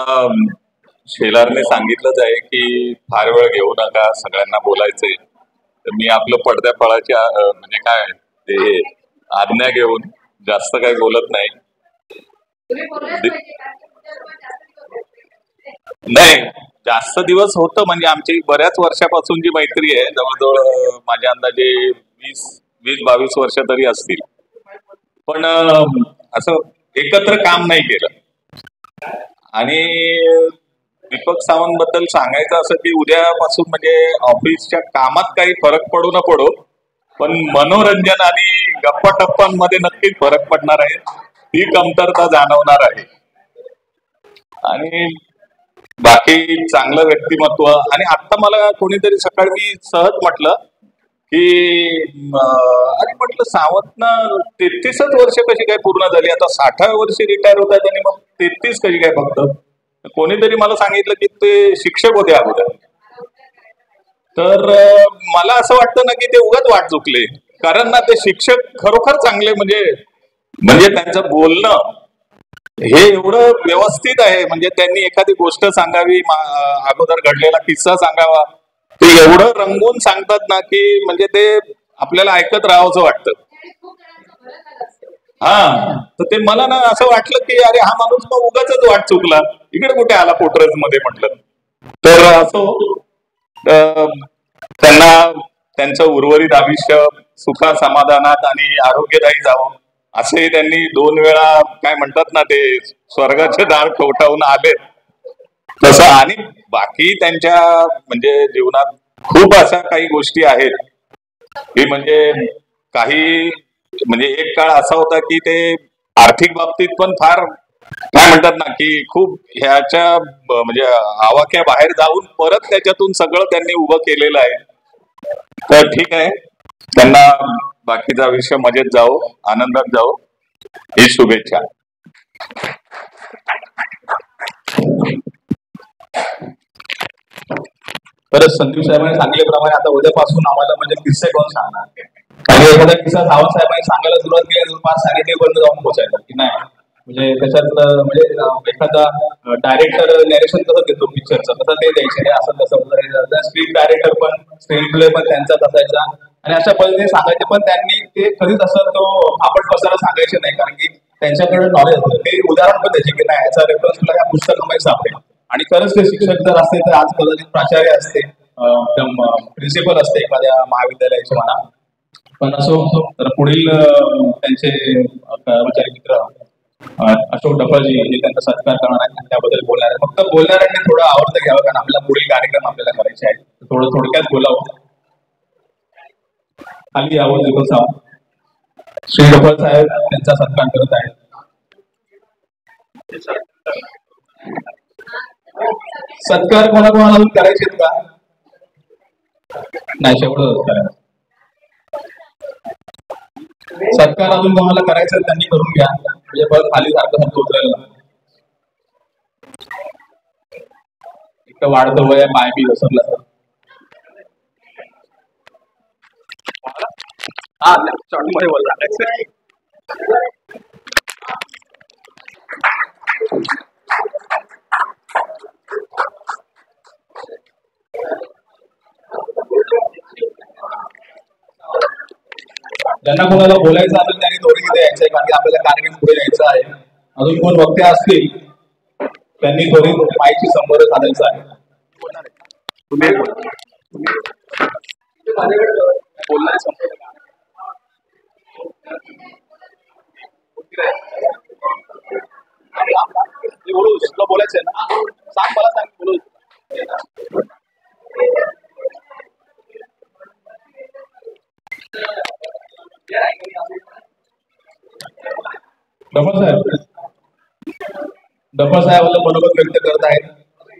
शेलारने सांगितलंच आहे की फार वेळ घेऊ नका, सगळ्यांना बोलायचंय. तर मी आपलं पडद्या फळाची म्हणजे काय ते आज्ञा घेऊन जास्त काही बोलत नाही. नाही, जास्त दिवस होतं म्हणजे आमची बऱ्याच वर्षापासूनची मैत्री आहे. जवळजवळ माझ्या अंदाजे 20-22 वर्ष तरी असतील. पण असं एकत्र काम नाही केलं. आणि दीपक सावंत बद्दल सांगायचं असं की उद्यापासून म्हणजे ऑफिसच्या कामात काही फरक पडू न पडो, पण मनोरंजन आणि गप्पा टप्पांमध्ये नक्कीच फरक पडणार आहे. ही कमतरता जाणवणार आहे. आणि बाकी चांगलं व्यक्तिमत्व. आणि आता मला कोणीतरी सकाळी मी सहज म्हटलं की अरे म्हटलं सावंतनं 33च वर्ष कशी काय पूर्ण झाली, आता 60व्या वर्षी रिटायर होत आहेत आणि मग 33 कशी काय फक्त. कोणीतरी मला सांगितलं की ते शिक्षक होते अगोदर. तर मला असं वाटतं ना की ते उगाच वाट चुकले. कारण ना ते शिक्षक खरोखर चांगले, म्हणजे त्यांचं बोलणं हे एवढं व्यवस्थित आहे. म्हणजे त्यांनी एखादी गोष्ट सांगावी, अगोदर घडलेला किस्सा सांगावा, ते एवढं रंगवून सांगतात ना की म्हणजे ते आपल्याला ऐकत राहावंसं वाटतं. हा, तर ते मला ना असं वाटलं की अरे हा माणूस मग उगाच वाट चुकला, इकडे कुठे आला पोटरज मध्ये म्हटलं. तर असो, त्यांना त्यांचं उर्वरित आयुष्य सुखा समाधानात आणि आरोग्यदायी जावं असे त्यांनी 2 वेळा काय म्हणतात ना ते स्वर्गाचे दार ठोठावून आले तसं. आणि बाकी त्यांच्या म्हणजे जीवनात खूप अशा काही गोष्टी आहेत की म्हणजे काही म्हणजे एक काळ असा होता की ते आर्थिक बाबतीत पण फार काय म्हणतात ना की खूप ह्याच्या म्हणजे आवाक्या बाहेर जाऊन परत त्याच्यातून सगळं त्यांनी उभं केलेलं आहे. तर ठीक आहे, त्यांना बाकीचा आयुष्य मजेत जाओ, आनंदात जाओ, ही शुभेच्छा. तर संदीप साहेबांनी सांगितल्याप्रमाणे आता उद्यापासून आम्हाला म्हणजे किस्से कोण सांगणार. आणि एखादा किस्सा सावंत साहेबांनी सांगायला सुरुवात केली, 5 सांगितलेपर्यंत जाऊन पोहोचायला की नाही. म्हणजे त्याच्यात म्हणजे एखादा डायरेक्टर नॅरेशन कसं देतो पिक्चरचं, तसं ते द्यायचे असं तसं. स्क्रीन डायरेक्टर पण, स्क्रीन प्ले पण त्यांचाच असायचा आणि अशा पद्धतीने सांगायचे. पण त्यांनी ते कधीच असं तो फापट पसारा सांगायचे नाही, कारण की त्यांच्याकडे नॉलेज होतं. ते उदाहरण पण द्यायचे की नाही याचा रेफरन्स तुला या पुस्तकामध्ये सापडेल. आणि खरंच ते शिक्षक जर असते तर आज कदाचित प्राचार्य असते, प्रिन्सिपल असते एखाद्या महाविद्यालयाचे म्हणा. पण असो, तर पुढील त्यांचे कर्मचारी मित्र अशोक डफळजी हे त्यांचा सत्कार करणार आहेत, त्याबद्दल बोलणार आहे. फक्त बोलणाऱ्यांनी थोडं आवडतं घ्यावं, कारण आपला पुढील कार्यक्रम आपल्याला करायचे आहे. थोडं थोडक्यात बोलावं. खाली यावं दीपक सावंत. श्री डफळ साहेब त्यांचा सत्कार करत आहेत. सत्कार कोणाकोणाला अजून करायचे का? नाही, शेवटच करायचं. सत्कार अजून कोणाला करायचं त्यांनी करून घ्या, म्हणजे परत खाली सारखं सारखं उतरायला. इतकं वाढतं वय पाय बी घसरला सर. हा मध्ये बोलला. ज्यांना कोणाला बोलायचं असेल त्यांनी त्वरित इथे यायचंय, कारण की आपल्याला कार्यक्रम पुढे यायचा आहे. अजून कोण वक्ते असतील त्यांनी त्वरित माईकशी संपर्क साधायचा आहे. बोलायचंय ना, सांग मला, सांग बोलू. डफळ साहेबांना मनोगत व्यक्त करत आहेत.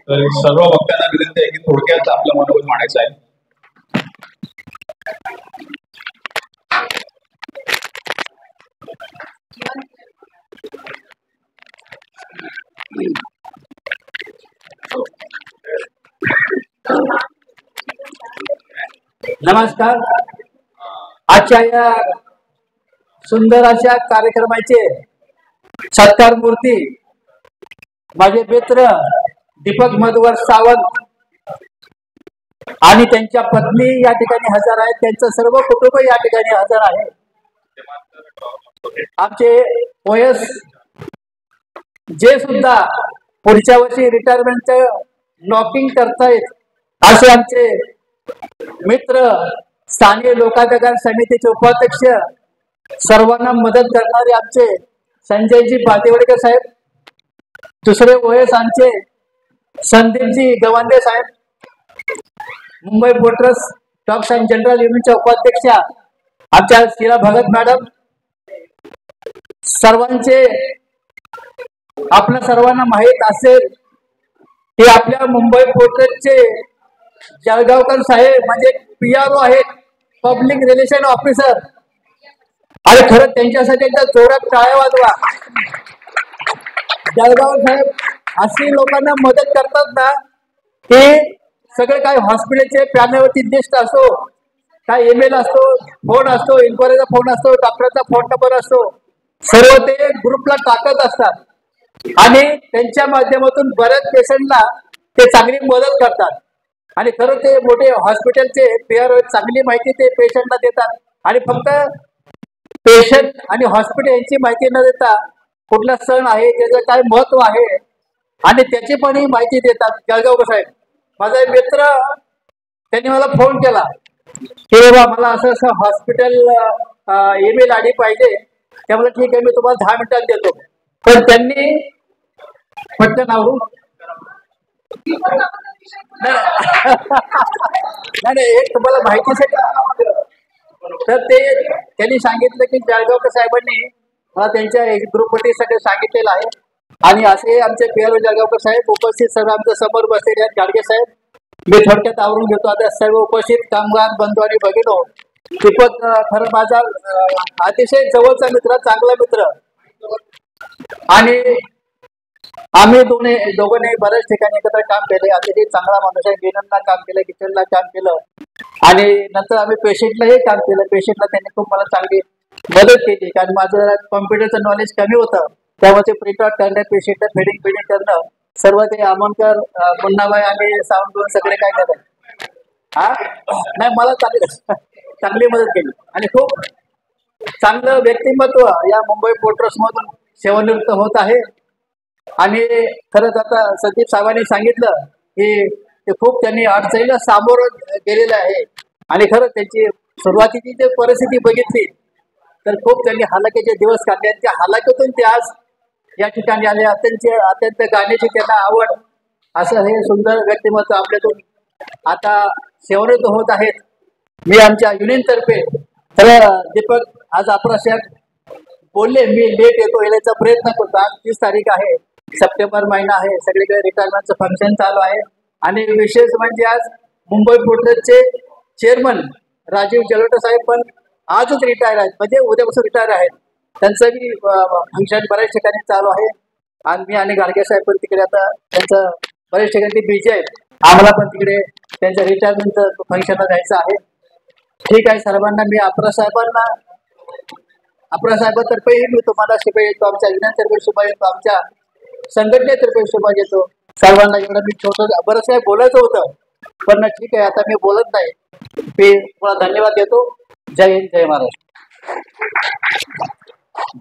तर सर्व वक्त्यांना विनंती आहे की थोडक्यात आपलं मनोगत मांडायचं आहे. नमस्कार. आजच्या या सुंदर अशा कार्यक्रमाचे सत्कार मूर्ती माझे मित्र दीपक मधुकर सावंत आणि त्यांच्या पत्नी या ठिकाणी हजर आहेत. त्यांचं सर्व कुटुंब या ठिकाणी हजर आहे. आमचे वयस जे सुद्धा पुढच्या वर्षी रिटायरमेंटचं नॉकिंग करतायत असे आमचे मित्र, स्थानिक लोकाधिकार समितीचे उपाध्यक्ष, सर्वांना मदत करणारे आमचे संजयजी बादेवडकर साहेब, दुसरे वयस आमचे संदीपजी गवांदे साहेब, Mumbai porters docks and general युनियनच्या उपाध्यक्षा आमच्या शीला भगत मॅडम, सर्वांचे आपल्या सर्वांना माहीत असेल ते आपल्या मुंबई पोर्टर्सचे जळगावकर साहेब म्हणजे PRO आहेत, पब्लिक रिलेशन ऑफिसर. आणि खरं त्यांच्यासाठी एकदा जोरात टाळ्या वाजवा. जळगाव साहेब अशी लोकांना मदत करतात ना, ते सगळे काय हॉस्पिटलचे पॅनलवरती लिस्ट असो, काय ईमेल असतो, फोन असतो, इन्क्वायरीचा फोन असतो, डॉक्टरचा फोन नंबर असतो, सर्व ते ग्रुपला टाकत असतात आणि त्यांच्या माध्यमातून बऱ्याच पेशंटला ते चांगली मदत करतात. आणि खरं ते मोठे हॉस्पिटलचे PRO चांगली माहिती ते पेशंटला देतात आणि फक्त पेशंट आणि हॉस्पिटल यांची माहिती न देता कुठला सण आहे, त्याचं काय महत्व आहे आणि त्याची पण ही माहिती देतात. जळगावकर साहेब माझा एक मित्र, त्यांनी मला फोन केला की बाबा मला असं असं हॉस्पिटल ईमेल आयडी पाहिजे. त्यामुळे ठीक आहे, मी तुम्हाला 10 मिनिटात देतो. पण त्यांनी पटकन आवडून नाही एक तुम्हाला माहितीसाठी तर ते त्यांनी सांगितलं की जळगावकर साहेबांनी मला त्यांच्या ग्रुपवरती सगळे सांगितलेलं आहे. आणि असे आमचे PRO जळगावकर साहेब उपस्थित, सर्व आमच्या समोर बसलेले आहेत. गाडगे साहेब, मी थोडक्यात आवरून घेतो. आता सर्व उपस्थित कामगार बंधू आणि भगिनो, दीपक खरं माझा अतिशय जवळचा मित्र, चांगला मित्र, आणि आम्ही दोघांनी बऱ्याच ठिकाणी एकत्र काम केले. अतिशय चांगला माणूस आहे. गेनला काम केलं, किचनला काम केलं आणि नंतर आम्ही पेशंटलाही काम केलं. पेशंटला त्यांनी खूप मला चांगली मदत केली, कारण माझं कॉम्प्युटरचं नॉलेज कमी होतं. त्यामुळे प्रिंटआउट करणं, पेशंटला फिडिंग करणं, सर्व ते आमोणकर, मुन्नाबाई आणि सावंत सगळे काय करतात. हा नाही, मला चांगली मदत केली आणि खूप चांगलं व्यक्तिमत्व या मुंबई पोर्टर्स मधून सेवानिवृत्त होत आहे. आणि खरंच आता संदीप साहेबांनी सांगितलं की ते खूप त्यांनी अडचणीला सामोरं गेलेलं आहे आणि खरंच त्यांची सुरुवातीची जे परिस्थिती बघितली तर खूप त्यांनी हालाकीचे दिवस काढले आणि त्या हालाकीतून ते आज या ठिकाणी आले. अत्यंत गाण्याची त्यांना आवड असं हे सुंदर व्यक्तिमत्व आपल्यातून आता सेवानिवृत्त होत आहेत. मी आमच्या युनियनतर्फे तर दीपक आज अप्रशात बोलले मी लेट येतो येण्याचा प्रयत्न करतो. आज 30 तारीख आहे, सप्टेंबर महिना आहे, सगळीकडे रिटायरमेंटचं फंक्शन चालू आहे आणि विशेष म्हणजे आज मुंबई पोर्टचे चेअरमन राजीव जलोटा साहेब पण आजच रिटायर आहेत, म्हणजे उद्यापासून रिटायर आहेत. त्यांचं बी फंक्शन बऱ्याच ठिकाणी चालू आहे आणि मी आणि गाडगे साहेब पण तिकडे आता त्यांचं बऱ्याच ठिकाणी बिझी आहेत. आम्हाला पण तिकडे त्यांच्या रिटायरमेंटचं फंक्शनला जायचं आहे. ठीक आहे, सर्वांना मी अप्रा साहेबांतर्फेही मी तुम्हाला शुभेच्छा देतो, आमच्या युनियनतर्फे शुभेच्छा देतो, आमच्या संघटनेतर्फे शुभेच्छा देतो सर्वांना. एवढं मी छोटं बरंच काय बोलायचं होतं पण ठीक आहे, आता मी बोलत नाही. मी तुम्हाला धन्यवाद देतो. जय हिंद, जय महाराष्ट्र.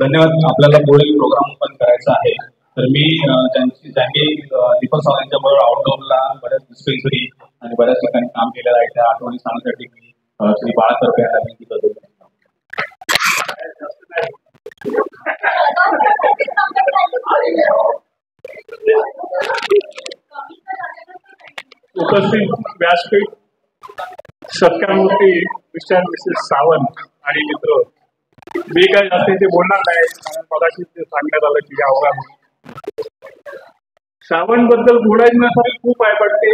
धन्यवाद. आपल्याला पुढील प्रोग्राम पण करायचा आहे, तर मी ज्यांनी दीपक सावंतच्या बरोबर आउटडोअरला बऱ्याच डिस्पेन्सरी आणि बऱ्याच ठिकाणी काम केलेलं आहे त्या आठवणी सांगण्यासाठी मी श्री बाळातर्फे यांना विनंती करतो. उपस्थित व्यासपीठ सत्कारमूर्ती मिस्टर मिसेस सावंत आणि मित्र, मी काय जास्त ते बोलणार नाही कारण मगाशी ते सांगण्यात आलं की यावर सावंत बद्दल बोलायची खूप आहे, पण ते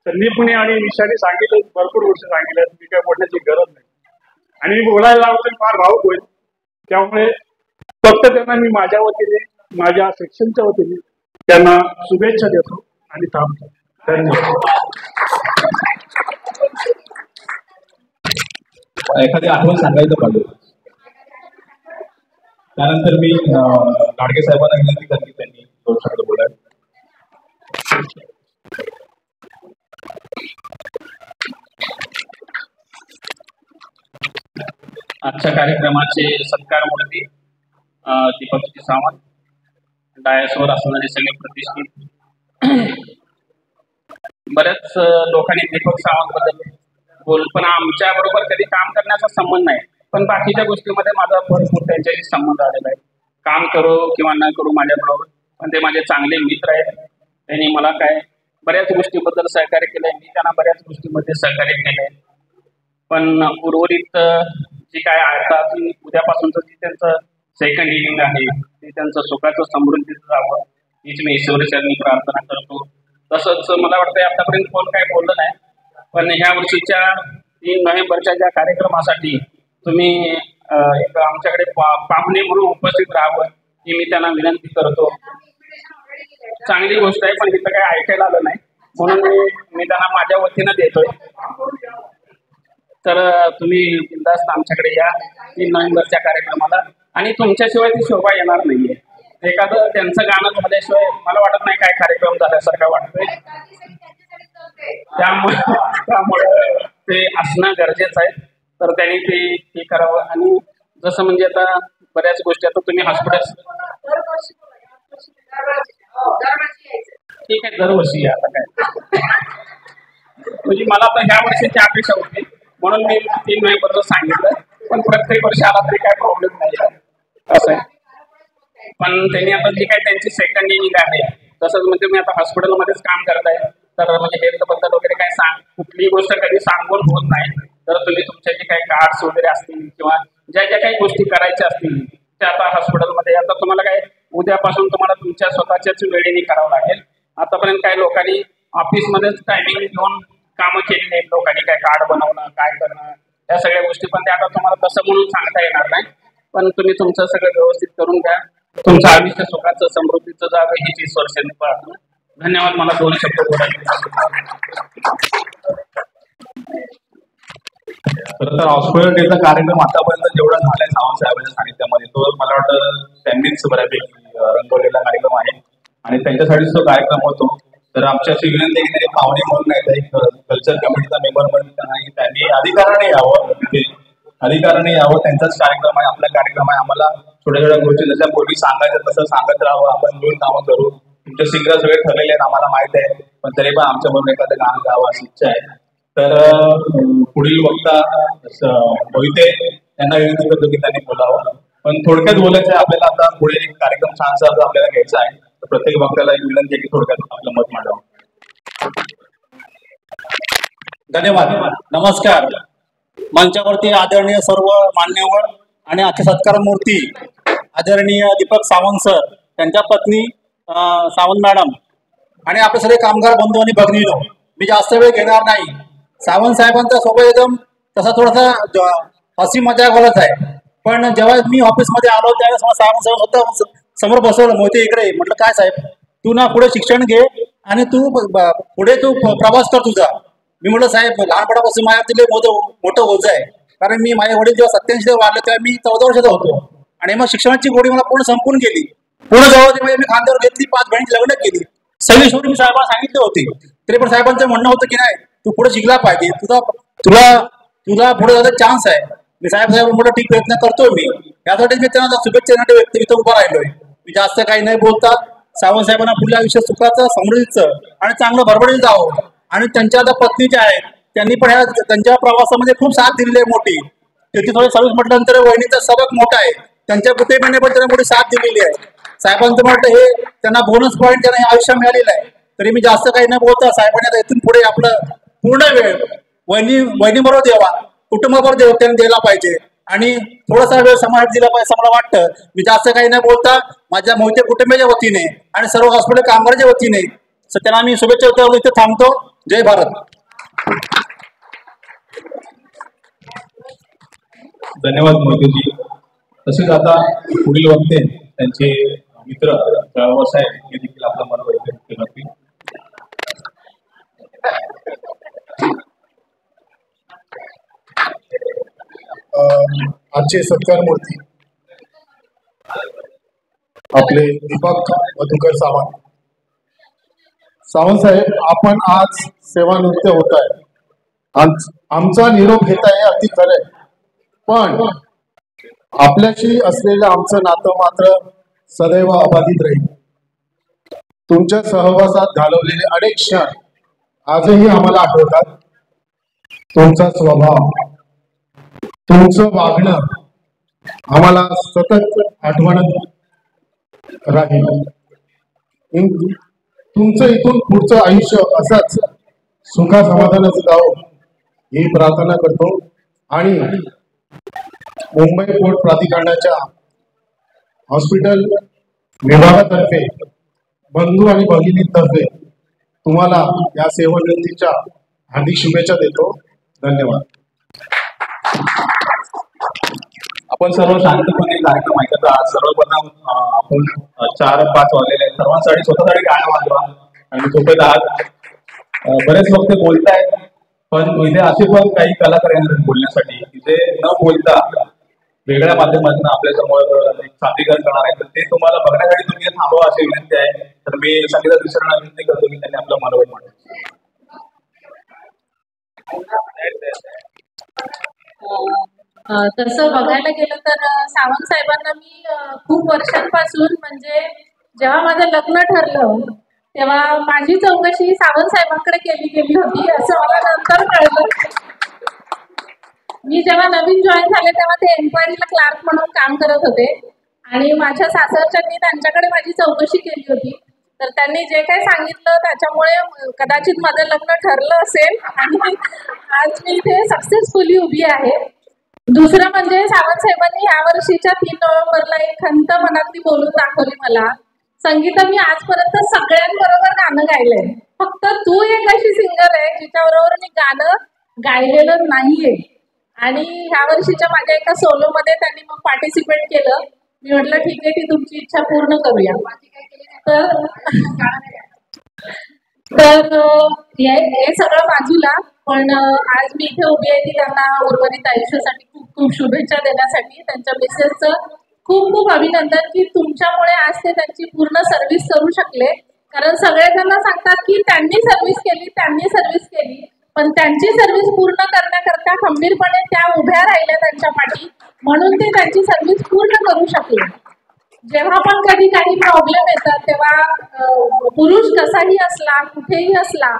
संदीपने आणि निशाने सांगितलं, भरपूर गोष्टी सांगितल्या, मी काय बोलण्याची गरज नाही आणि मी बोलायला लावतो फार भावूक होईल. त्यामुळे फक्त त्यांना मी माझ्या वतीने माझ्या सेक्शनच्या वतीने त्यांना शुभेच्छा देतो आणि थांबतो. धन्यवाद. एखादी आठवण सांगायचं पाहिजे. त्यानंतर मी गाडगे साहेबांना विनंती करते त्यांनी 2 शब्द बोलायला. आजच्या कार्यक्रमाचे सत्कारमूर्ती दीपकजी सावंत, डायसवर असणारे सगळे प्रतिष्ठित. बऱ्याच लोकांनी दीपक सावंत बद्दल बोल, पण आमच्या बरोबर कधी काम करण्याचा संबंध नाही, पण बाकीच्या गोष्टीमध्ये माझा भरपूर त्यांच्याशी संबंध आलेला आहे. काम करो किंवा न करू माझ्याबरोबर, पण ते माझे चांगले मित्र आहेत. त्यांनी मला काय बऱ्याच गोष्टीबद्दल सहकार्य केलंय, मी त्यांना बऱ्याच गोष्टीमध्ये सहकार्य केलंय. पण उर्वरित जी काय आता ती उद्यापासूनचं जी त्यांचं सेकंड इनिंग आहे ते त्यांचं सुखाचं समृद्धीचं जावं हीच मी ईश्वरचरणी प्रार्थना करतो. तसंच मला वाटतं आतापर्यंत कोण काय बोललं नाही, पण ह्या वर्षीच्या 3 नोव्हेंबरच्या ज्या कार्यक्रमासाठी तुम्ही एक आमच्याकडे पाहुणे म्हणून उपस्थित राहावं ही मी त्यांना विनंती करतो. चांगली गोष्ट आहे, पण तिथं काही ऐकायला आलं नाही म्हणून मी त्यांना माझ्या वतीनं देतोय. तर तुम्ही बिनधास्त आमच्याकडे या 3 नोव्हेंबरच्या कार्यक्रमाला, आणि तुमच्याशिवाय ती शोभा येणार नाहीये. एखादं त्यांचं गाणं झाल्याशिवाय मला वाटत नाही काय कार्यक्रम झाल्यासारखं वाटतंय. त्यामुळे ते असणं गरजेचं आहे. तर त्यांनी ते करावं. आणि जसं म्हणजे आता बऱ्याच गोष्टी आता तुम्ही हॉस्पिटल ठीक आहे दरवर्षी आता काय म्हणजे मला आता ह्या वर्षीची अपेक्षा होती म्हणून मी 3 नोव्हेंबरचं सांगितलं, पण प्रत्येक वर्षी आला तरी काय प्रॉब्लेम नाही असं आहे. पण त्यांनी आता जी काय त्यांची सेकंड इनिंग आहे, तसंच म्हणजे मी आता हॉस्पिटलमध्येच काम करत आहे, तर म्हणजे हेल्थ बद्दल वगैरे काय कुठलीही गोष्ट कधी सांगून होत नाही. तर तुम्ही तुमचे जे काही कार्ड्स वगैरे असतील किंवा ज्या ज्या काही गोष्टी करायच्या असतील त्या आता हॉस्पिटलमध्ये आता तुम्हाला काय उद्यापासून तुम्हाला तुमच्या स्वतःच्याच वेळेने करावं लागेल. आतापर्यंत काही लोकांनी ऑफिसमध्येच टायमिंग घेऊन कामं केलेली आहेत, लोकांनी काय कार्ड बनवणं काय करणं या सगळ्या गोष्टी, पण ते आता तुम्हाला तसं म्हणून सांगता येणार नाही. पण तुम्ही तुमचं सगळं व्यवस्थित करून घ्या, तुमचं आयुष्य सुखाचं समृद्धीचं जावं हीच ईश्वरचरणी प्रार्थना. धन्यवाद. मला 2 शब्द बोलायचे. खरं तर हॉस्पिटल डेचा कार्यक्रम आतापर्यंत जेवढा झालाय सावंत साहेबांच्या सांगितल्यामध्ये तो मला वाटतं त्यांनीच बऱ्यापैकी रंगवलेला कार्यक्रम आहे आणि त्यांच्यासाठीच तो कार्यक्रम होतो. तर आमची अशी विनंती की त्यांनी पाहुणे म्हणून नाही तर एक कल्चर कमिटीचा मेंबर म्हणून त्यांनी अधिकाराने यावं, अधिकाराने यावं. त्यांचाच कार्यक्रम आहे, आपला कार्यक्रम आहे. आम्हाला छोट्या छोट्या गोष्टी जशा पूर्वी सांगायचं तसं सांगत राहावं, आपण मिळून कामं करू. तुमचे सिंगर्स वेळ ठरलेले आहेत आम्हाला माहित आहे, पण तरी पण आमच्या बरोबर एखादं गाणं गावं अशी इच्छा आहे. तर पुढील वक्ता मोहिते यांना विनंती करतो की त्यांनी बोलावं. पण थोडक्यात बोलायचं आहे आपल्याला. आता पुढे एक कार्यक्रम छानसा आपल्याला घ्यायचा आहे, तर प्रत्येक वक्त्याला एक विनंती आहे की थोडक्यात आपलं मत मांडावं. धन्यवाद. नमस्कार. मंचावरती आदरणीय सर्व मान्यवर आणि अख्खे सत्कार मूर्ती आदरणीय दीपक सावंत सर, त्यांच्या पत्नी सावंत मॅडम आणि आपले सगळे कामगार बंधू आणि भगिनीनो, मी जास्त वेळ घेणार नाही. सावंत साहेबांचा स्वभाव एकदम तसा थोडासा हसी मजाकवालाच आहे. पण जेव्हा मी ऑफिसमध्ये आलो त्यावेळेस मला सावंत साहेब होतं समोर बसवलं, मोहिते इकडे. म्हटलं काय साहेब, तू ना पुढे शिक्षण घे आणि तू पुढे तू प्रवास कर तुझा. मी म्हटलं साहेब, लहानपणापासून माझ्यातील मोठं ओझ आहे, कारण मी माझे वडील जेव्हा 87 वाढले तेव्हा मी 14 वर्षाचा होतो आणि मग शिक्षणाची गोडी मला पूर्ण संपून गेली. पूर्ण जबाबदारी मी खांद्यावर घेतली, 5 बहिणी लग्न केली. सगळी स्टोरी मी साहेबांना सांगितली होती. तरी पण साहेबांचं म्हणणं होतं की नाही, तू पुढे शिकला पाहिजे, तुला पुढे जायचा चान्स आहे. मी साहेब मोठा ठीक प्रयत्न करतोय मी. यासाठी मी त्यांना शुभेच्छा व्यक्त इथं उभा राहिलोय. मी जास्त काही नाही बोलता. सावंत साहेबांना पुढल्या आयुष्यात सुखाचं, समृद्धीचं आणि चांगलं भरभरीत जावं. आणि त्यांच्या आता पत्नी ज्या आहेत त्यांनी पण त्यांच्या प्रवासामध्ये खूप साथ दिलेली आहे मोठी. त्याची थोडी सर्व्हिस म्हटल्यानंतर वहिनीचा सबक मोठा आहे. त्यांच्या कुटुंबाने पण त्यांना मोठी साथ दिलेली आहे. साहेबांचं म्हटलं हे त्यांना बोनस पॉईंट त्यांना आयुष्य मिळालेलं आहे. तरी मी जास्त काही न बोलता साहेबांनी आता इथून पुढे आपलं पूर्ण वेळ वहिनीबरोबर द्यावा, कुटुंबाबरोबर त्यांनी द्यायला पाहिजे आणि थोडासा वेळ समाजात दिला पाहिजे असं मला वाटतं. मी जास्त काही न बोलता माझ्या मोहिते कुटुंबाच्या वतीने आणि सर्व हॉस्पिटल कामगारांच्या वतीने त्यांना मी शुभेच्छा इथे थांबतो. जय भारत. धन्यवाद मोहितेजी. तसेच आता पुढील वक्ते त्यांचे मित्र जळगाव साहेब हे देखील आपलं मत व्यक्त करतील. आजचे सत्कार मूर्ती आपले दीपक मधुकर सावंत. सावंत साहेब, आपण आज सेवानिवृत्त होत आहे. आमचा निरोप घेत आहे अगदी खरंय, पण आपल्याशी असलेलं आमचं नातं मात्र सदैव अबाधित राहील. तुमच्या सहवासात घालवलेले अनेक क्षण आजही आम्हाला आठवतात. तुमचा स्वभाव, तुमचं वागणं आम्हाला सतत आठवणत राहील. तुमचं इथून पुढचं आयुष्य असंच सुखा समाधानाचं जावं ही प्रार्थना करतो आणि मुंबई पोर्ट प्राधिकरणाच्या हॉस्पिटल विभागातर्फे बंधू आणि भगिनींतर्फे तुम्हाला या सेवानिवृत्तीच्या हार्दिक शुभेच्छा देतो. धन्यवाद. आपण सर्व शांतपणे कार्यक्रम ऐकत आहात. सर्वप्रथम आपण 4-5 वाजलेले आहेत. सर्वांसाठी स्वतःसाठी गाणं वाजवा आणि झोपेत आहात. बरेच वक्ते बोलतायत, पण इथे असे पण काही कलाकार आहेत बोलण्यासाठी की जे न बोलता वेगळ्या माध्यमातून आपल्या समोर एक सादरीकरण करणार आहे. तर ते तुम्हाला बघण्यासाठी तुम्ही थांबवा अशी विनंती आहे. तर मी संगीता दुसऱ्यांना विनंती करतो की त्यांनी आपलं मनोगत मांडावं. तसं बघायला गेलं तर सावंत साहेबांना मी खूप वर्षांपासून, म्हणजे जेव्हा माझं लग्न ठरलं तेव्हा माझी चौकशी सावंत साहेबांकडे केली होती असं मला नंतर कळलं. मी जेव्हा नवीन जॉईन झाले तेव्हा ते एन्क्वायरीला क्लार्क म्हणून काम करत होते आणि माझ्या सासरच्यांनी त्यांच्याकडे माझी चौकशी केली होती. तर त्यांनी जे काही सांगितलं त्याच्यामुळे कदाचित माझं लग्न ठरलं असेल आणि आज मी इथे सक्सेसफुली उभी आहे. दुसरं म्हणजे सावंत साहेबांनी या वर्षीच्या 3 नोव्हेंबरला एक खंत मनातली बोलून दाखवली मला. संगीता, मी आजपर्यंत सगळ्यांबरोबर गाणं गायलंय, फक्त तू एक अशी सिंगर आहे जिच्याबरोबर मी गाणं गायलेलं नाहीये. आणि ह्या वर्षीच्या माझ्या एका सोलो मध्ये त्यांनी मग पार्टिसिपेट केलं. मी म्हटलं ठीक आहे, ती तुमची इच्छा पूर्ण करूया. तर हे सगळं बाजूला, पण आज मी इथे उभी आहे ती त्यांना उर्वरित आयुष्यासाठी खूप खूप शुभेच्छा देण्यासाठी. त्यांच्या मिसेसचं खूप खूप अभिनंदन की तुमच्यामुळे आज ते त्यांची पूर्ण सर्व्हिस करू शकले. कारण सगळेजण सांगतात की त्यांनी सर्व्हिस केली, पण त्यांची सर्व्हिस पूर्ण करण्याकरता खंबीरपणे त्या उभ्या राहिल्या त्यांच्या पाठी, म्हणून ते त्यांची सर्व्हिस पूर्ण करू शकले. जेव्हा पण कधी काही प्रॉब्लेम येतात तेव्हा पुरुष कसाही असला, कुठेही असला,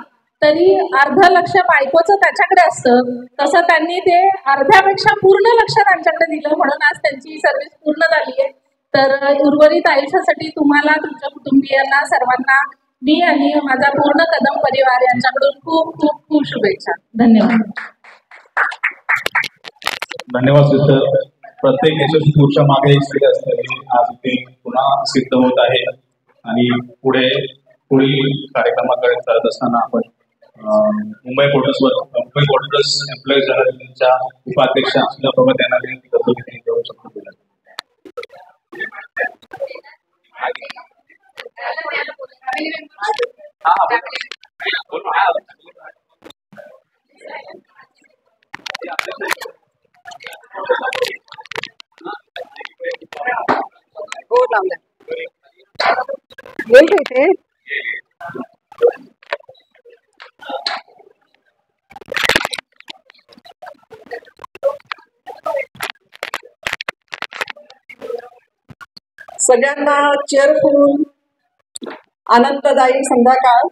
तरी अर्ध लक्ष बायकोचं त्याच्याकडे असतं, तसं त्यांनी ते अर्ध्यापेक्षा पूर्ण लक्ष त्यांच्याकडे दिलं, म्हणून आज त्यांची सर्व्हिस पूर्ण झाली आहे. तर उर्वरित आयुष्यासाठी तुम्हाला, तुमच्या कुटुंबियांना, सर्वांना मी आणि माझा पूर्ण कदम परिवार यांच्याकडून खूप खूप खूप शुभेच्छा. धन्यवाद. धन्यवाद सिस्टर. प्रत्येक यशस्वी पुरुषा मागे एक स्त्री असते, आज ते पुन्हा सिद्ध होत आहे. आणि पुढील कार्यक्रमाकडे चालत असताना आपण मुंबई पोर्टर्स एम्प्लॉईज जनरलच्या उपाध्यक्ष असल्या बाबत त्यांना विनंती करतो की त्यांनी करू शकतो. हो लावलं येईल का इथे? सगळ्यांना चेअरफुल आनंददायी संध्याकाळ.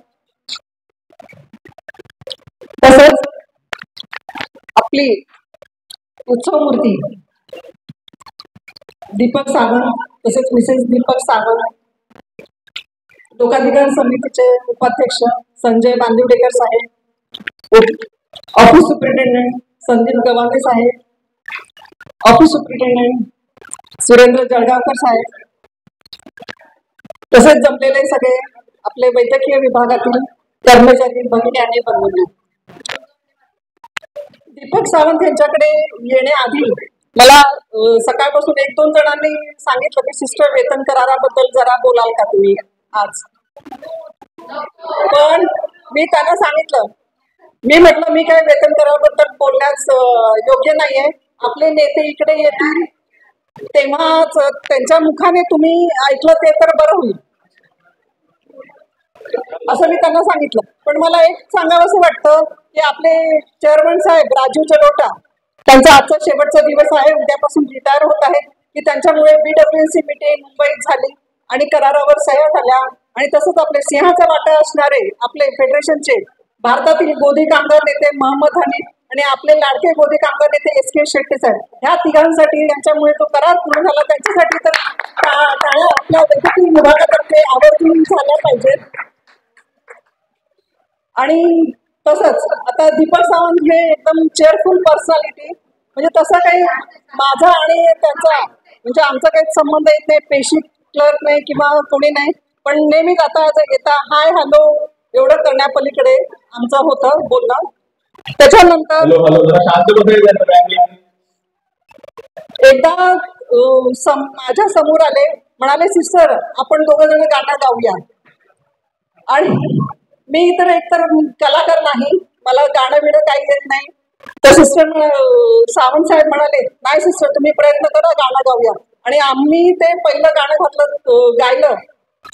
तसंच आपली उत्सव मूर्ती दीपक सावंत, तसेच मिसेस दीपक सावंत, लोकाधिकार समितीचे उपाध्यक्ष संजय बांदिवडेकर साहेब, ऑफिस सुपरिटेंडंट संदीप गवांगे साहेब, ऑफिस सुपरिटेंडंट सुरेंद्र जळगावकर साहेब, तसेच जमलेले सगळे आपले वैद्यकीय विभागातील कर्मचारी, भगिनी आणि बंधूंनी. दीपक सावंत यांच्याकडे येण्याआधी मला सकाळपासून 1-2 जणांनी सांगितलं की सिस्टर वेतन कराराबद्दल जरा बोलाल का तुम्ही आज. पण मी त्यांना सांगितलं, मी म्हटलं मी काय वेतन कराराबद्दल बोलण्यास योग्य नाहीये. आपले नेते इकडे येतील तेव्हाच त्यांच्या मुखाने तुम्ही ऐकलं ते तर बरं होईल, असं मी त्यांना सांगितलं. पण मला एक सांगावंसं वाटतं की आपले चेअरमन साहेब राजू जलोटा, त्यांचा आजचा शेवटचा दिवस आहे, उद्यापासून रिटायर होत आहेत, की त्यांच्यामुळे BWNC मीटिंग मुंबईत झाली आणि करारावर सह्या झाल्या. आणि तसंच आपले सिंहाचा वाटा असणारे आपले फेडरेशनचे भारतातील गोदी कामगार नेते मोहम्मद हनीफ आणि आपले लाडके गोदी कामगार नेते SK शेट्टी साहेब, ह्या तिघांसाठी यांच्यामुळे तो करार पूर्ण झाला. त्यांच्यासाठी तर टाळ्या आपल्या वैद्यकीय विभागातर्फे आवर्जून झाल्या पाहिजेत. आणि तसंच आता दीपक सावंत हे एकदम चेअरफुल पर्सनॅलिटी, म्हणजे तसं काही माझा आणि त्यांचा म्हणजे आमचा काही संबंध येत नाही, पेशी क्लर्क नाही किंवा कोणी नाही, पण नेहमी येता हाय हॅलो एवढं करण्यापलीकडे आमचं होतं बोलणं. त्याच्यानंतर एकदा माझ्या समोर आले, म्हणाले सिस्टर आपण 2 जण गाणं गाऊया. आणि मी तर एकतर कलाकार नाही, मला गाणं बिणं काही येत नाही. तर सिस्टर सावंत साहेब म्हणाले नाही सिस्टर तुम्ही प्रयत्न करा, गाणं गाऊया. आणि आम्ही ते पहिलं गाणं गायलं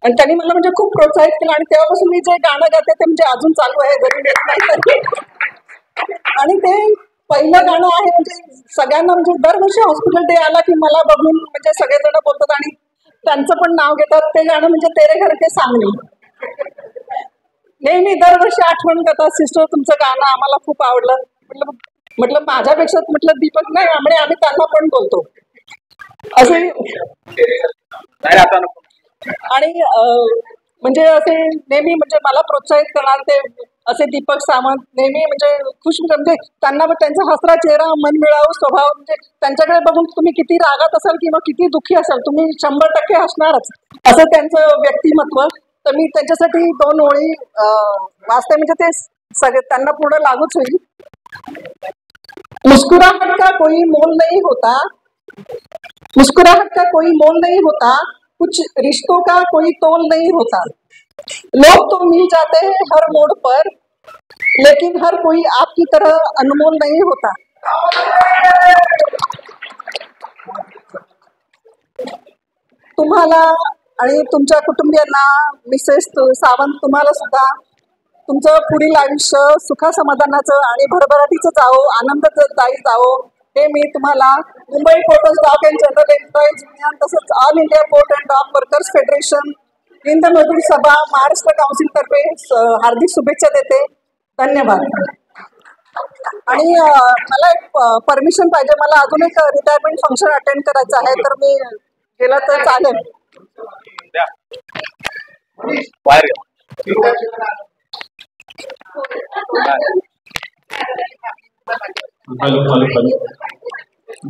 आणि त्यांनी मला म्हणजे खूप प्रोत्साहित केलं. आणि तेव्हापासून मी जे गाणं गाते ते म्हणजे अजून चालू आहे, जरी येत नाही. आणि ते पहिलं गाणं आहे म्हणजे सगळ्यांना म्हणजे दरवर्षी हॉस्पिटल डे आला की मला बघून म्हणजे सगळेजण बोलतात आणि त्यांचं पण नाव घेतात. ते गाणं म्हणजे तेरे घर के सामने. नेहमी दरवर्षी आठवण करतात सिस्टर तुमचं गाणं आम्हाला खूप आवडलं. म्हटलं माझ्यापेक्षा म्हटलं दीपक नाही आम्ही त्यांना पण बोलतो असे. आणि म्हणजे असे नेहमी म्हणजे मला प्रोत्साहित करणार ते असे दीपक सावंत नेहमी म्हणजे खुश, म्हणजे त्यांना त्यांचा हसरा चेहरा, मनमिळावू स्वभाव, म्हणजे त्यांच्याकडे बघून तुम्ही किती रागात असाल किंवा किती दुःखी असाल तुम्ही 100% हसणारच असं त्यांचं व्यक्तिमत्व. तर मी त्यांच्यासाठी 2 ओळी वाचते म्हणजे ते सगळे त्यांना पूर्ण लागूच होईल. मुस्कुराहट का कोई मोल नहीं होता, मुस्कुराहट का कोई मोल नहीं होता, कुछ रिश्तों का कोई तोल नहीं होता. लोग तो मिल जाते हैं हर मोड़ पर, लेकिन हर कोई आपकी तरह अनमोल नहीं होता. तुम्हाला आणि तुमच्या कुटुंबियांना मिसेस सावंत तुम्हाला सुद्धा तुमचं पुढील आयुष्य सुखासमाधानाचं आणि भरभराटीचं जावो, आनंददायी जावो हे मी तुम्हाला Mumbai porters dock and general employees union तसंच all India port and dock workers federation, Hind Mazdoor Sabha, Maharashtra council तर्फे हार्दिक शुभेच्छा देते. धन्यवाद. आणि मला एक परमिशन पाहिजे, मला अजून एक रिटायरमेंट फंक्शन अटेंड करायचं आहे, तर मी गेलं तर चालेल.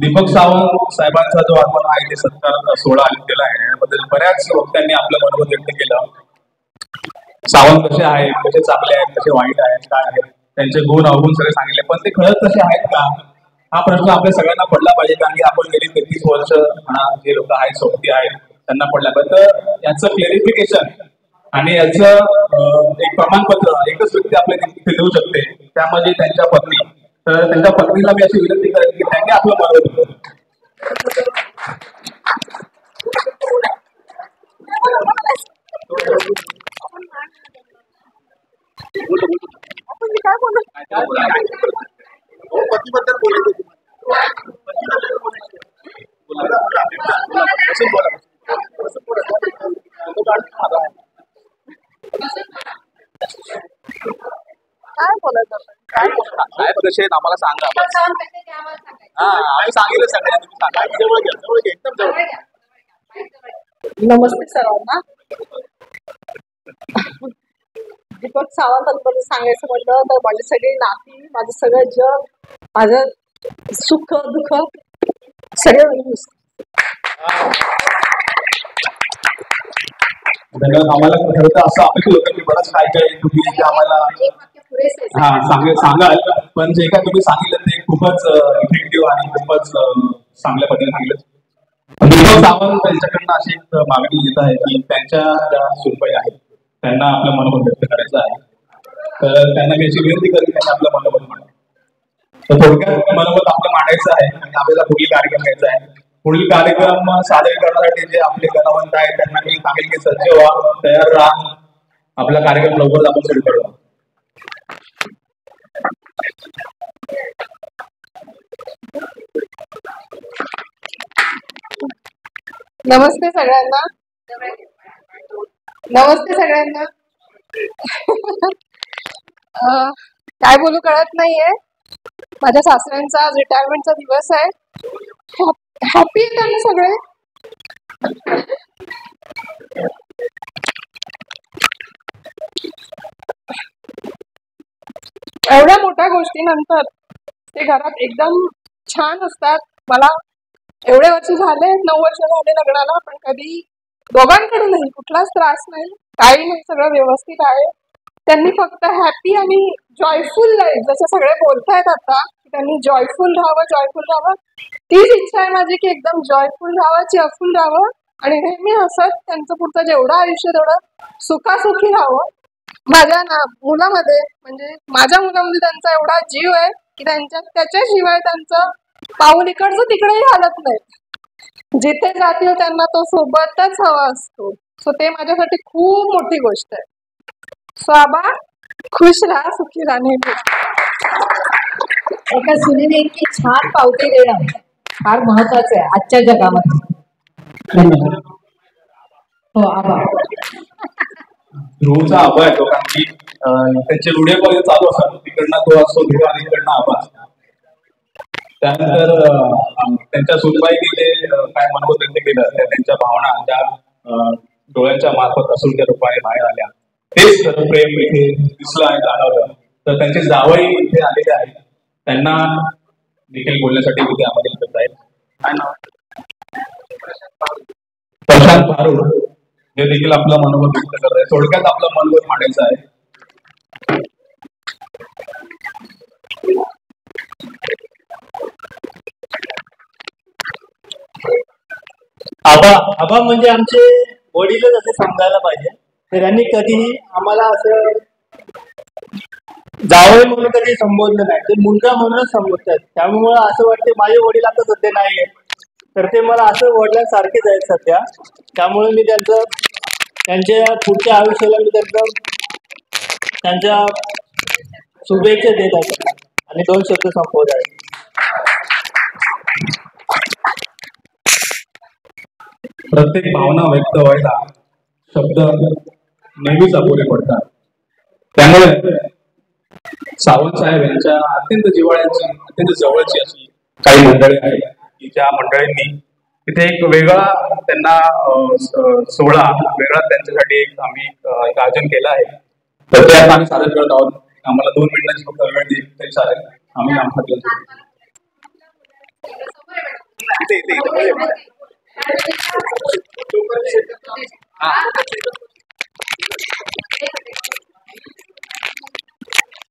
दीपक सावंत साहेबांचा जो आपण आहे सत्कार सोहळा केला आहे याबद्दल बऱ्याच वक्त्यांनी आपलं मनोगत व्यक्त केलं. सावंत कसे आहेत, कसे चांगले आहेत, कसे वाईट आहेत, काय आहेत, त्यांचे गुण अवगुण सगळे सांगितले, पण ते खरंच तसे आहेत का हा प्रश्न आपल्या सगळ्यांना पडला पाहिजे. कारण की आपण गेली 33 वर्ष जे लोक आहेत सोबती आहेत त्यांना पडला पाहिजे. तर याचं क्लेरिफिकेशन आणि याचं एक प्रमाणपत्र एकच व्यक्ती आपल्या तिथे देऊ शकते, त्यामध्ये त्यांच्या पत्नी. तर त्यांच्या पत्नीला मी अशी विनंती करेन की त्यांनी आपलं मनोगत दिलं. पतीबद्दल बोलायचं काय बोलायचं काय प्रश्न आहेत आम्हाला सांगा. आम्ही सांगितलं सगळ्यांना, तुम्ही सांगा. जवळ घ्या, जवळ घ्या, एकदम जवळ घ्या. नमस्ते सर्वांना. दीपक सावंतांबद्दल सांगायचं म्हटलं तर माझी सगळी नाती, माझं सगळं जग, माझं सुख दुःख सगळं. आम्हाला ठरतं असं अपेक्षित होतं की बरंच काय काय तुम्ही आम्हाला सांगाल, पण जे काय तुम्ही सांगितलं ते खूपच इफेक्टिव्ह आणि खूपच चांगल्या पद्धतीने सांगितलं. दीपक सावंत यांच्याकडनं अशी एक मागणी येत आहे की त्यांच्या ज्या सुनबाई आहेत त्यांना आपलं मनोगत व्यक्त करायचं आहे. तर त्यांना मी अशी विनंती करेन त्यांनी आपलं मनोगत मांडावं. तर थोडक्यात मनोगत आपलं मांडायचं आहे आणि आपल्याला पुढील कार्यक्रम घ्यायचा आहे. पुढील कार्यक्रम सादर करण्यासाठी जे आपले कलावंत आहेत त्यांना मी सांगेल की सज्ज व्हा, तयार राहा, आपला कार्यक्रम लवकरच आपण सुरू करू. नमस्ते सगळ्यांना. नमस्ते सगळ्यांना. काय बोलू कळत नाहीये. माझ्या सासऱ्यांचा आज रिटायरमेंटचा दिवस आहे. हॅपी आहेत आम्ही सगळे. एवढ्या मोठ्या गोष्टीनंतर ते घरात एकदम छान असतात. मला एवढे वर्ष झाले, 9 वर्ष झाले लग्नाला, पण कधी दोघांकडूनही कुठलाच त्रास नाही, काही नाही, सगळं व्यवस्थित आहे. त्यांनी फक्त हॅपी आणि जॉयफुल लाईफ, जसं सगळे बोलतायत आता, त्यांनी जॉयफुल राहावं. तीच इच्छा आहे माझी की एकदम जॉयफुल राहावं, चेअरफुल राहावं आणि नेहमी हसत त्यांचं पुढचं जेवढं आयुष्य तेवढं सुखासुखी राहावं. माझ्या मुलामध्ये म्हणजे माझ्या मुलामध्ये त्यांचा एवढा जीव आहे की त्याच्याशिवाय त्यांचं पाऊल इकडचं तिकडेही हालत नाही. जिथे जातील त्यांना तो सोबतच हवा असतो. सो ते माझ्यासाठी खूप मोठी गोष्ट आहे. सो आबा खुश राहा, सुखी राहा नेहमी. एका सुनेने इतकी छान पावती देणं फार महत्वाचं आहे आजच्या जगामध्ये. धन्यवाद. हो आबा. ध्रुवचा आबा आहे तो, कारण की त्यांचे व्हिडिओ कॉल चालू असतात, तिकडनं तो असतो ध्रुव आणि इकडनं आबा. त्यानंतर त्यांच्या सुनबाईने जे काय मनोगत व्यक्त केलं, त्यांच्या भावना त्या डोळ्यांच्या मार्फत असूनच्या रूपाने बाहेर आल्या, तेच प्रेम इथे दिसलं आणि जाणवलं. तर त्यांचे जावई इथे आलेले आहेत, त्यांना देखील बोलण्यासाठी इथे आम्हाला करत आहेत. काय नाव? प्रशांत भारूड हे देखील आपलं मनोगत व्यक्त करत आहे. थोडक्यात आपलं मनोगत मांडायचं आहे. आबा म्हणजे आमचे वडीलच असे समजायला पाहिजे. तर त्यांनी कधीही आम्हाला असं जावई म्हणून कधी संबोधलं नाही, ते मुलगा म्हणूनच संबोधतात. त्यामुळे असं वाटते माझे वडील आता सध्या नाही आहेत, तर ते मला असं वडिलांसारखेच आहेत सध्या. त्यामुळे मी त्यांच्या पुढच्या आयुष्याला मी त्यांच्या शुभेच्छा देत आहे आणि 2 शब्द संपवत आहे. प्रत्येक भावना व्यक्त व्हायला शब्द नेहमीच अपुरे पडतात. त्यामुळे सावंत साहेब यांच्या अत्यंत जिव्हाळ्याची, अत्यंत जवळची अशी काही मंडळी आहेत की ज्या मंडळींनी तिथे एक वेगळा त्यांना सोहळा वेगळा त्यांच्यासाठी आम्ही एक आयोजन केलं आहे. तर त्यात आम्ही सादर करत आहोत. आम्हाला 2 मिनिटांची फक्त वेळ दिली तरी चालेल. आम्ही आमचा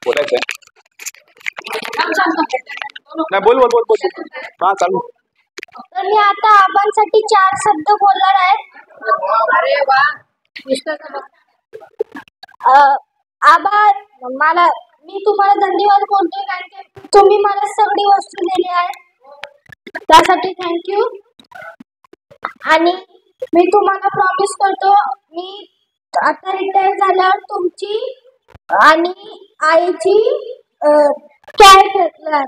बोलायचं नाही. बोल बोल बोल बोल. हा चालू. तर मी आता आबांसाठी 4 शब्द बोलणार आहे. अरे वा. आबा, मी तुम्हाला धन्यवाद बोलतोय कारण की तुम्ही मला सगळी वस्तू दिली आहे, त्यासाठी थँक्यू. आणि मी तुम्हाला प्रॉमिस करतो, मी आता रिटायर झाल्यावर तुमची आणि आईची केअर घेतणार.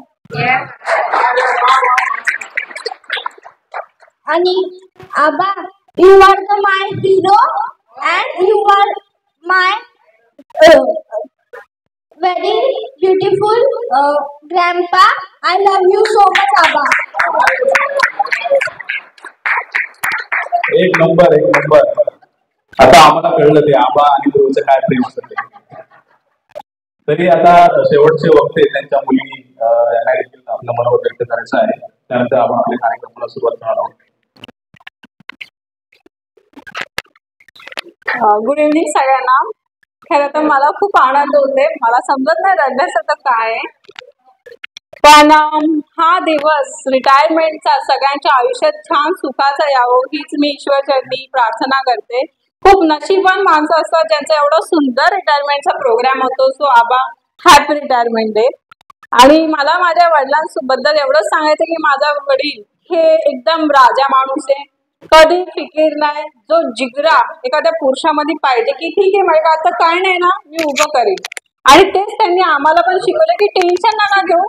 आणि आबा, you are the my hero and you are my very beautiful grandpa. I love you so much, Abba. एक नंबर. आता आम्हाला कळलं ते आबा आणि गुरुचं काय प्रेम असतं ते. तरी आता शेवटचे वक्ते त्यांच्या मुली यांना देखील आपलं मनोगत व्यक्त करायचं आहे. त्यानंतर आपण आपल्या कार्यक्रमाला सुरुवात करणार आहोत. गुड इव्हनिंग सगळ्यांना. खरं तर मला खूप आनंद होते. मला समजत नाही रडण्यासारखं काय आहे, पण हा दिवस रिटायरमेंटचा सगळ्यांच्या आयुष्यात छान सुखाचा यावं हीच मी ईश्वरचरणी प्रार्थना करते. खूप नशीबवान माणसं असतात ज्यांचा एवढं सुंदर रिटायरमेंटचा प्रोग्राम होतो. सो आबा, हॅपी रिटायरमेंट डे. आणि मला माझ्या वडिलांबद्दल एवढंच सांगायचं की माझा वडील हे एकदम राजा माणूस आहे. कधी फिकीर नाही. जो जिगरा एखाद्या पुरुषामध्ये पाहिजे की ठीक आहे माझ्या आता काय नाही ना, मी उभं करेन. आणि तेच त्यांनी आम्हाला पण शिकवलं की टेन्शन नका घेऊ,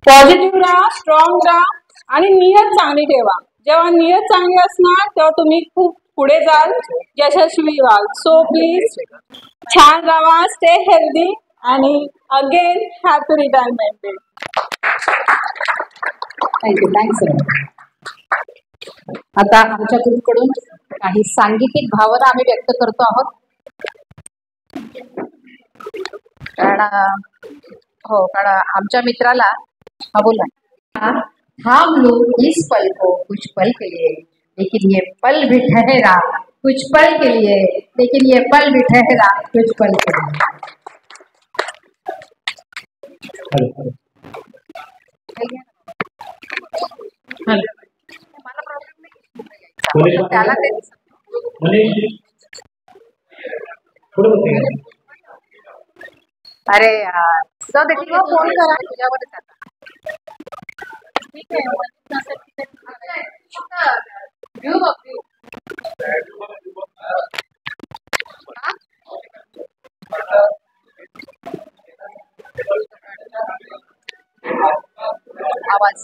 पॉझिटिव्ह राहा, स्ट्रॉंग राहा आणि नियत चांगली ठेवा. जेव्हा नियत चांगली असणार तेव्हा तुम्ही खूप पुढे जाल, यशस्वी व्हाल. सो प्लीज छान राहा, स्टे हेल्दी आणि again happy retirement day. Thank you. आता आमच्या ग्रुपकडून काही सांगीतिक भावना आम्ही व्यक्त करतो आहोत. कारण आमच्या मित्राला बोला, हम लोग इस पल को कुछ पल के लिए, लेकिन ये पल भी ठहरा कुछ पल के लिए, लेकिन ये पल भी ठहरा कुछ पल के लिए. त्याला अरे जाऊ दे, फोन करा तुझ्यावर. आवाज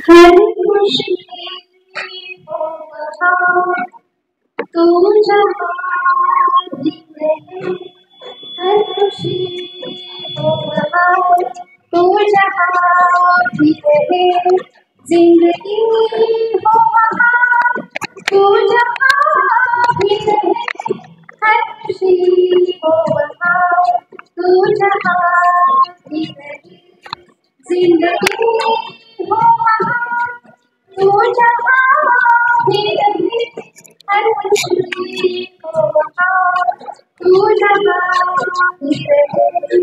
हर खुशी हो वहाँ तू जहाँ भी रहे, हर खुशी हो वहाँ तू जहाँ भी रहे, जिंदगी हो वहाँ तू जहाँ भी रहे, हर खुशी हो वहाँ तू जहाँ भी रहे, जिंदगी हो वहाँ तू जहाँ भी रहे, हर खुशी हो वहाँ तू जहाँ भी रहे.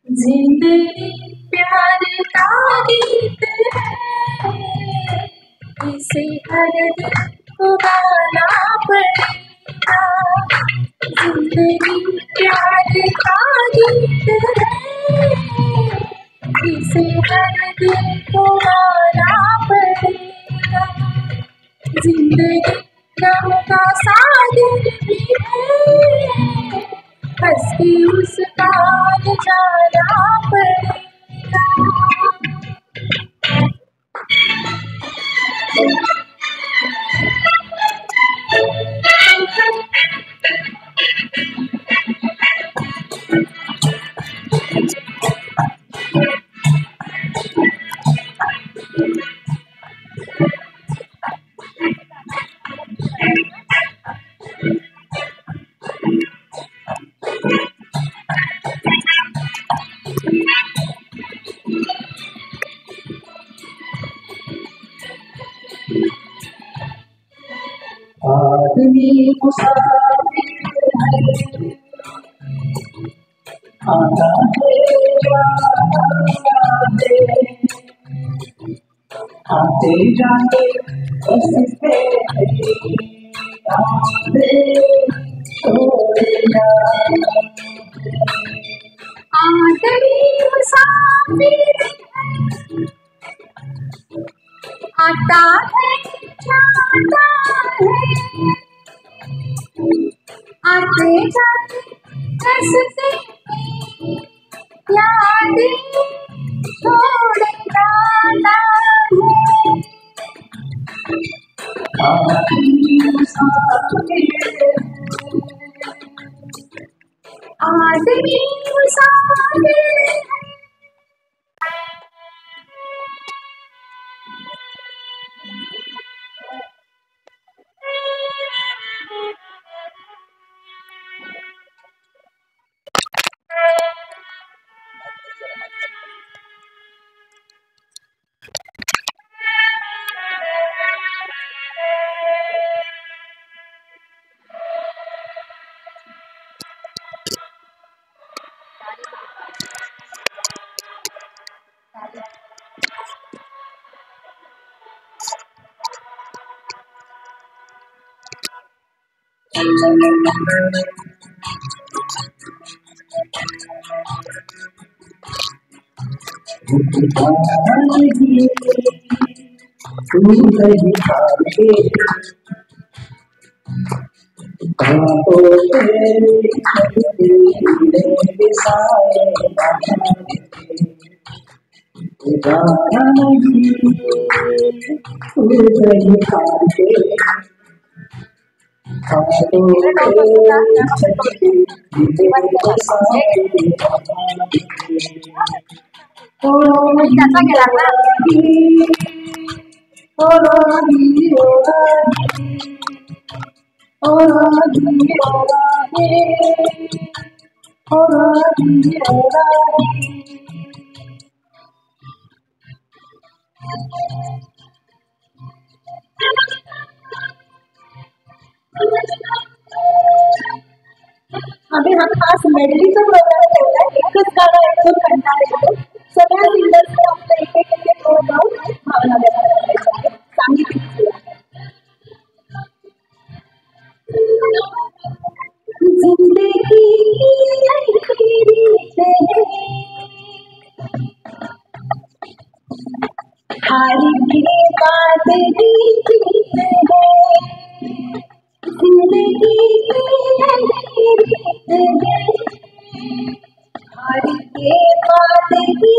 जिंदगी प्यार का गीत है, इसे हर दिल को गाना पड़ेगा। जिंदगी प्यार का गीत है, इसे हर दिल को गाना पड़ेगा। जिंदगी गम का सागर भी है, हंस के उसका जाना पड़ेगा। आदमी मुसाफिर है, आता है जाता है, आते जाते बसते आते छोड़े जाते। आदमी मुसाफिर है, आता है जाता है, आते जाते हंसते यादें छोड़ जाता है। आदमी मुसाफिर है, आदमी मुसाफिर है। त्याचा गेला ना आम्ही हा खास मेडलीचा प्रोग्राम ठेवला. एकच गाणं ऐकून कंटाळा येतो. सगळ्या सिंगर्सने आपलं एक एक गाऊन भावना व्यक्त करायच्या आहेत. सांगितलं जिंदगी हार की बात भी जिंदगी हार के बाद भी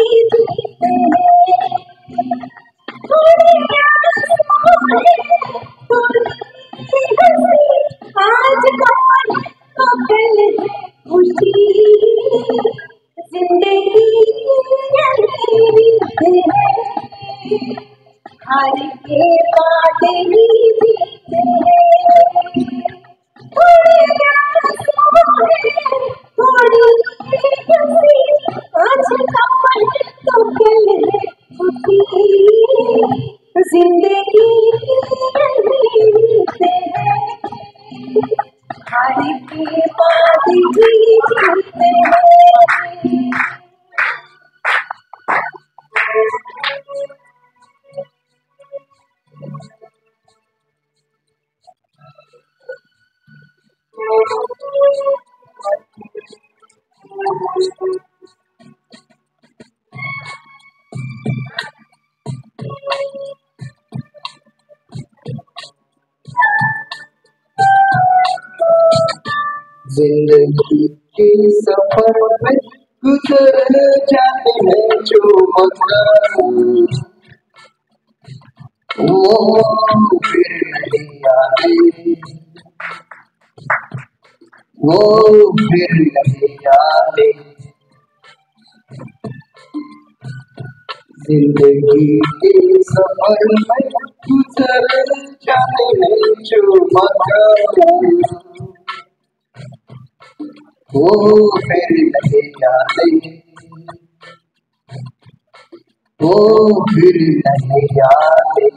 आज कौन तो कल खुशी जिंदगी हार के बाद भी जिंदगी हार के बाद भी जिंदगी के सफर में गुजर जाते हैं जो मकान, वो फिर नहीं आते, वो फिर नहीं आते। जिंदगी के सफर में गुजर जाते हैं जो मकान, वो फिर नहीं आते, वो फिर नहीं आते।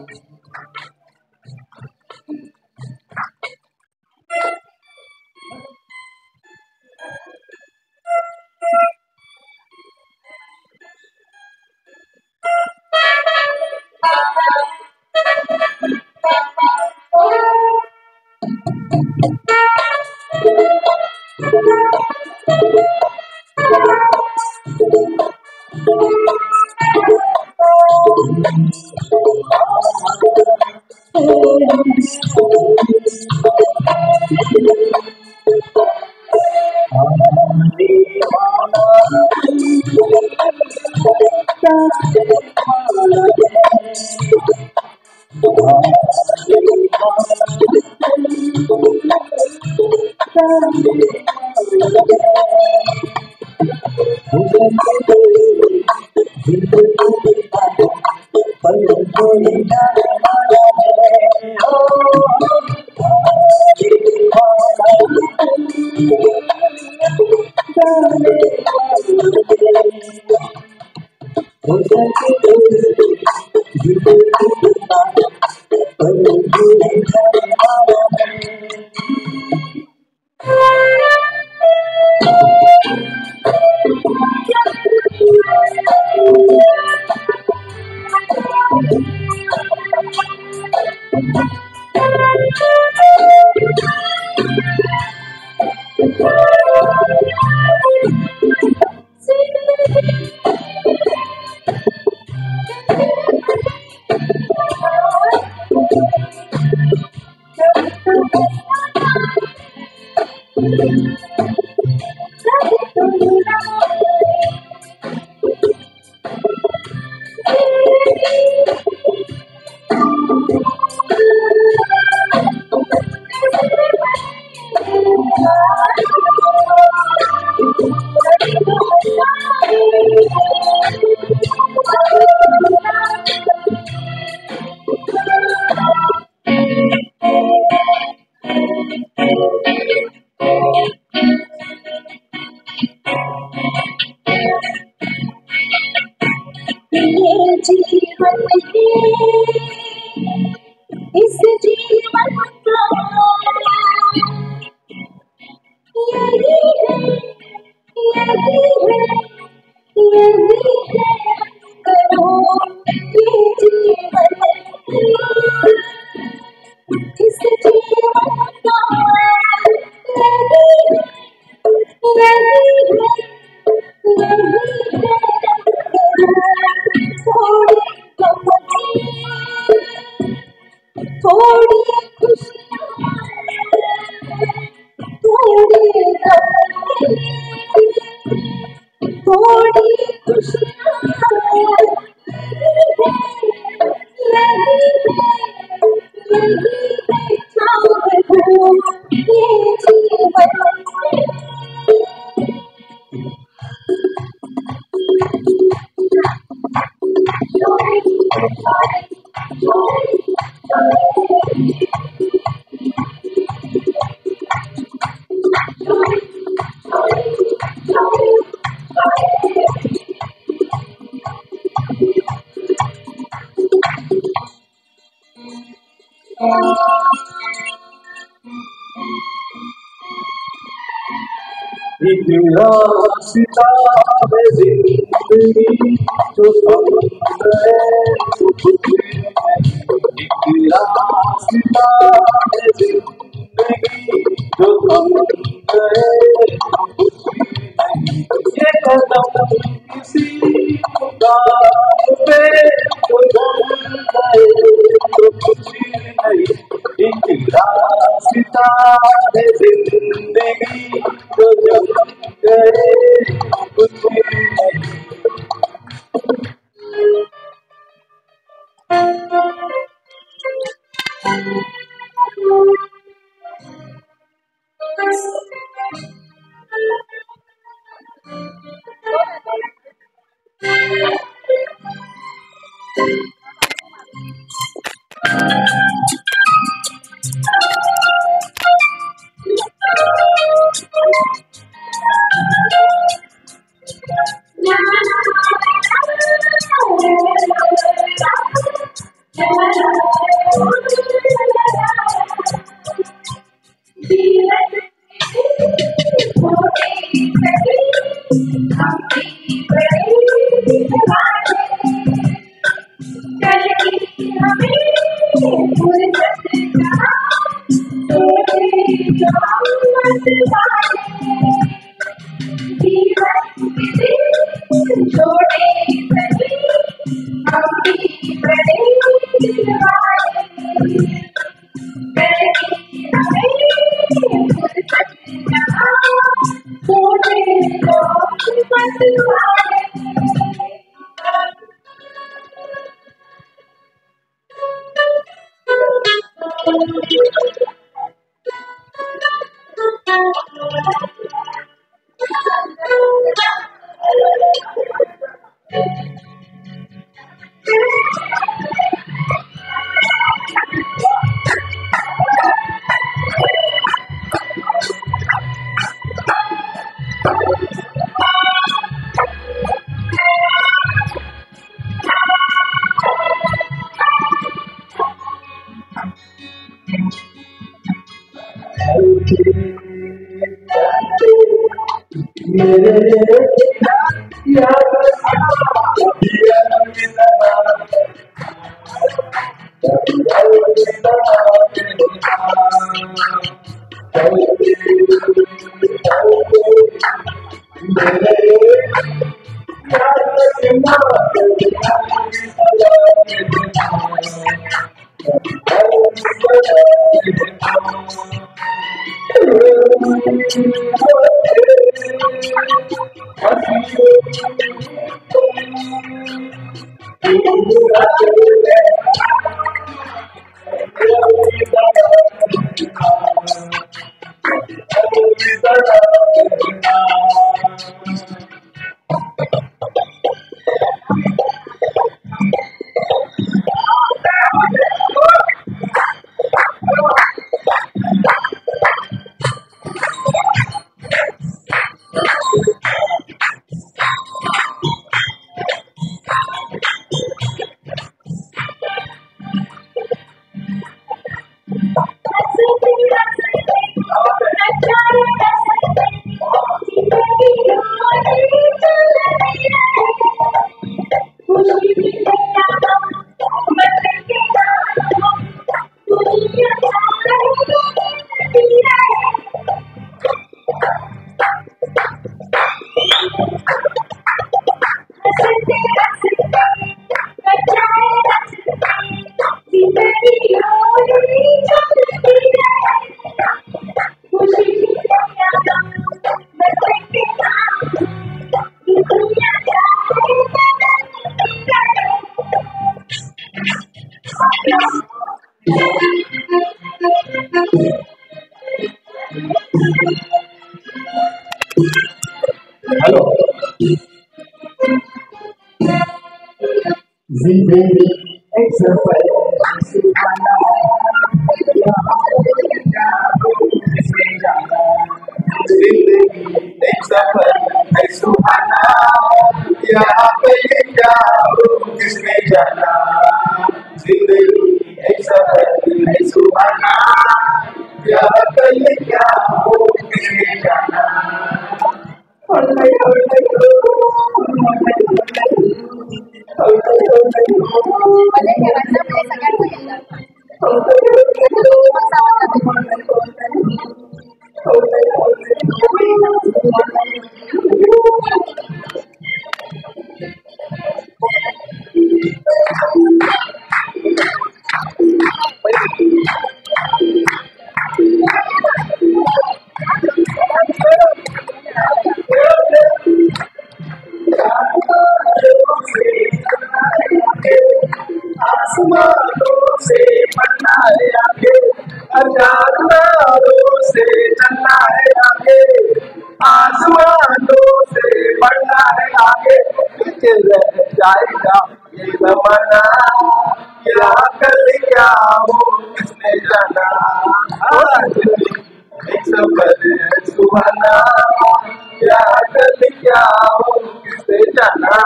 इस जीवन का यही है करो ये जीवन, इस जीवन का थोड़ी खुशियाँ, थोड़ी खुशियाँ एक रास्ता है जिंदगी जो सफर है वो कुछ नहीं। एक रास्ता है जिंदगी जो सफर है वो कुछ नहीं। ये कदम किसी मुकाम पे जो ढल गए तो कुछ नहीं। एक रास्ता है जिंदगी जाना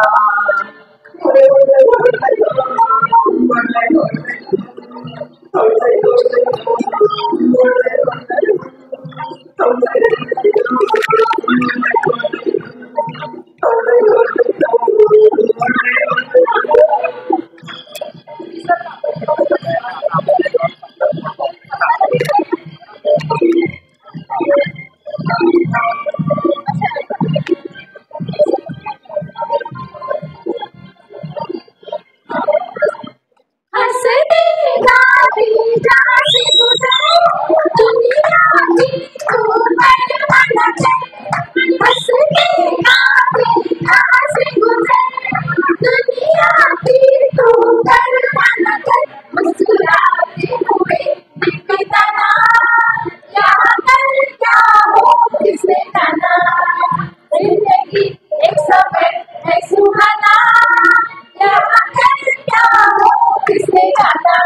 हंसते गाते जहाँ से गुजरे दुनिया की तू परवाना है। हंसते गाते जहाँ से गुजरे दुनिया की तू परवाना है। मुस्कुराते हुए दिखता ना यहाँ कल क्या हो किसने जाना। जिंदगी एक सफर है सुहाना यहाँ कल क्या हो किसने जाना।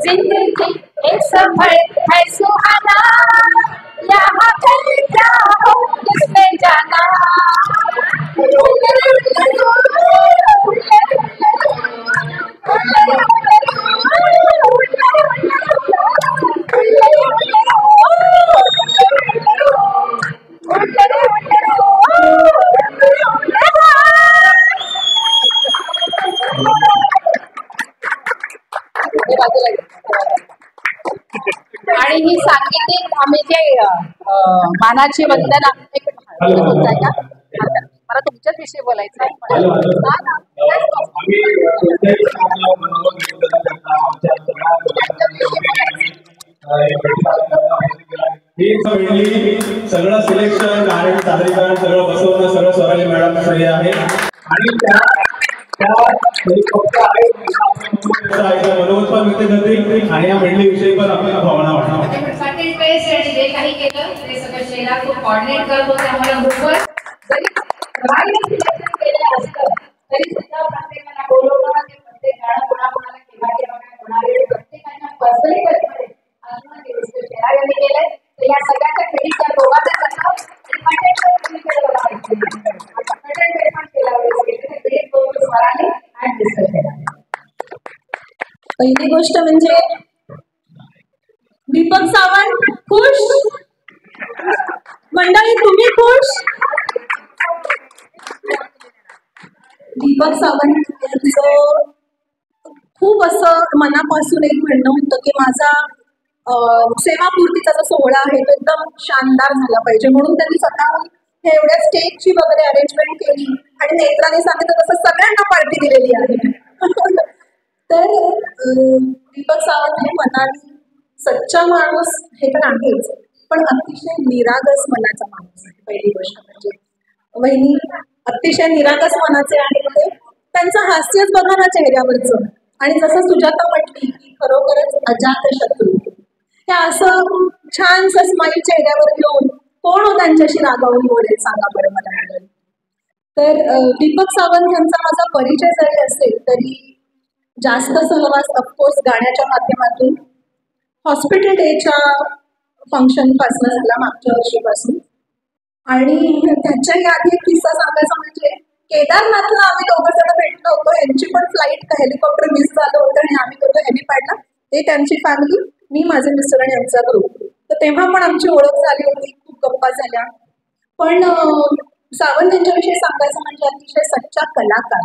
जिंदगी एक सफर है सुहाना यहाँ कल क्या हो किसने जाना। आणि ही सांगीतिक आम्ही जे मानाची वंदना बोलताय का मला तुमच्याच विषयी बोलायचं आहे। सगळं सिलेक्शन गाणे सादरीकरण सगळं बसवणं सगळं स्वराली मॅडम सगळे आहे आणि मनोज पण व्यक्त करतील आणि या मंडळी विषयी पण आपल्याला भावना वाटणार। कंटेंट बेस्ड आणि जे काही केलं ते सगळं शैला खूप कोऑर्डिनेट करत होते आम्हाला ग्रुपवर। जरी सिलेक्शन केलं असतं तरी सुद्धा प्रत्येकाला बोलवलं ते प्रत्येक गाणं कोणाकोणाला केव्हा होणारे प्रत्येकांना पर्सनली करणारे अजून दिवस शैला यांनी केलंय। तर या सगळ्याच्या क्रेडिट त्या दोघांनाच असतं आणि कंटेंट बेस्ड केलं कंटेंट बेस्ड पण केलं क्रेडिट दोघं स्वराली आणि दिवस शैला। पहिली गोष्ट म्हणजे दीपक सावंत खुश मंडळी तुम्ही खुश। दीपक सावंत यांचं खूप असं मनापासून एक म्हणणं होतं की माझा सेवापूर्तीचा जो सोहळा आहे तो एकदम शानदार झाला पाहिजे म्हणून त्यांनी स्वतःहून हे एवढ्या स्टेजची वगैरे अरेंजमेंट केली आणि नेत्राने सांगितलं तसं सगळ्यांना पार्टी दिलेली आहे। तर दीपक सावंत हे मनाने सच्चा माणूस हे तर आहेच पण अतिशय निरागस मनाचा माणूस आहे। पहिली गोष्ट म्हणजे वहिनी अतिशय निरागस मनाचे आहे ते त्यांचं हास्यच बघा ना चेहऱ्यावरचं आणि जसं सुजाता म्हटली की खरोखरच अजात शत्रू त्या असं छानसं स्माईल चेहऱ्यावर घेऊन कोण हो त्यांच्याशी रागावून बोलेल सांगा बरं मला। तर दीपक सावंत यांचा माझा परिचय जरी असेल तरी जास्त सहवास ऑफकोर्स गाण्याच्या माध्यमातून हॉस्पिटल डेच्या फंक्शन पासून झाला मागच्या वर्षीपासून आणि त्याच्याही आधी एक किस्सा सांगायचा म्हणजे केदारनाथला आम्ही दोघं जण भेटलो होतो। यांची पण फ्लाईट हेलिकॉप्टर मिस झालं होतं आणि आम्ही दोघं हेलिपॅडला ते त्यांची फॅमिली मी माझे मिस्टर आणि यांचा ग्रुप तर तेव्हा पण आमची ओळख झाली होती खूप गप्पा झाल्या। पण सावंत यांच्याविषयी सांगायचं म्हणजे अतिशय सच्चा कलाकार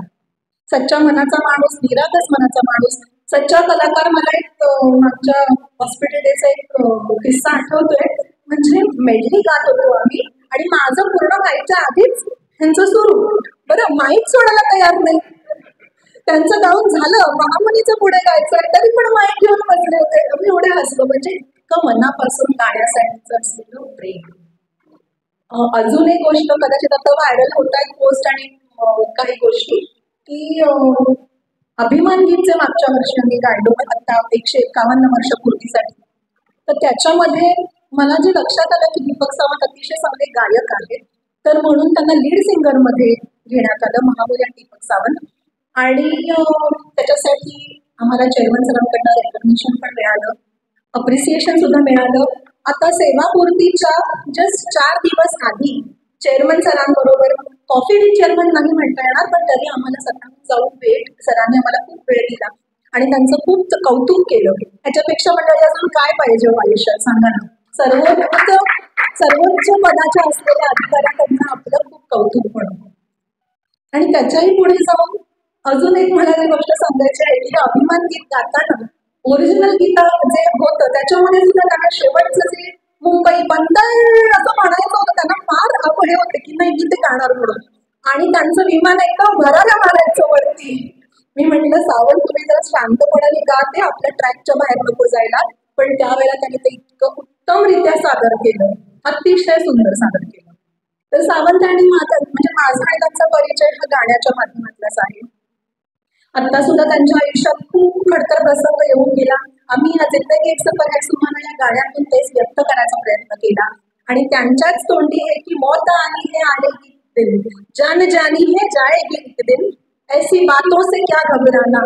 सच्चा मनाचा माणूस, निरागस मनाचा माणूस, सच्चा कलाकार. मला एक मागच्या हॉस्पिटल डेचा एक किस्सा आठवतोय. म्हणजे मेडली गात होतो आम्ही आणि माझं पूर्ण गायच्या आधीच त्यांचं सुरू. बरं, माईक सोडायला तयार नाही. त्यांचं गाऊन झालं, महामुनीचं पुढे गायचं तरी पण माईक घेऊन बसले होते. आम्ही एवढे हसलो. म्हणजे इतकं मनापासून गाण्यासाठीचं असलेलं प्रेम. अजून एक गोष्ट, कदाचित आता व्हायरल होत आहेत पोस्ट आणि काही गोष्टी, की अभिमान गीतचे मागच्या वर्षी आम्ही गायलो आता 151 वर्षपूर्तीसाठी. तर त्याच्यामध्ये मला जे लक्षात आलं की दीपक सावंत अतिशय चांगले गायक आहेत, तर म्हणून त्यांना लीड सिंगर मध्ये घेण्यात आलं, महामुनी आणि दीपक सावंत. आणि त्याच्यासाठी आम्हाला चेअरमन सरांकडनं रेकग्निशन पण मिळालं, अप्रिसिएशन सुद्धा मिळालं. आता सेवापूर्तीच्या जस्ट 4 दिवस आधी चेअरमन सरांबरोबर कॉफी विथ चेअरमन नाही म्हणता येणार, पण तरी आम्हाला सरांना जाऊन भेट, सरांनी आम्हाला खूप वेळ दिला आणि त्यांचं खूप कौतुक केलं. ह्याच्यापेक्षा मंडळी अजून काय पाहिजे आयुष्यात सांगा ना. सर्वोच्च पदाच्या असलेल्या अधिकाऱ्यांकडनं आपलं खूप कौतुक पण. आणि त्याच्याही पुढे जाऊन अजून एक मला जी गोष्ट सांगायची आहे की अभिमान गीत गाताना ओरिजिनल गीत जे होतं त्याच्यामध्ये सुद्धा त्यांना शेवटचं जे मुंबई बंदर असं म्हणायचं होतं, त्यांना फार आवडे होते की नाही मी ते गाणार म्हणून. आणि त्यांचं विमान एकदम भरायला मारायचं वरती. मी म्हटलं सावंत तुम्ही जरा शांतपणाने गाते, आपल्या ट्रॅकच्या बाहेर नको जायला. पण त्यावेळेला त्यांनी ते इतकं उत्तमरित्या सादर केलं, अतिशय सुंदर सादर केलं. तर सावंत आणि माझा आणि त्यांचा परिचय हा गाण्याच्या माध्यमातलाच आहे. आता सुद्धा त्यांच्या आयुष्यात खूप खडतर प्रसंग येऊन गेला. आम्ही या जिंदगी एक सफर है सुहाना या गाण्यातून तेच व्यक्त करायचा प्रयत्न केला. आणि त्यांच्याच तोंडी आहे की मौत आनी है आएगी दिन, जान जानी है जाएगी एक दिन, ऐसी बातों से क्या घबराना.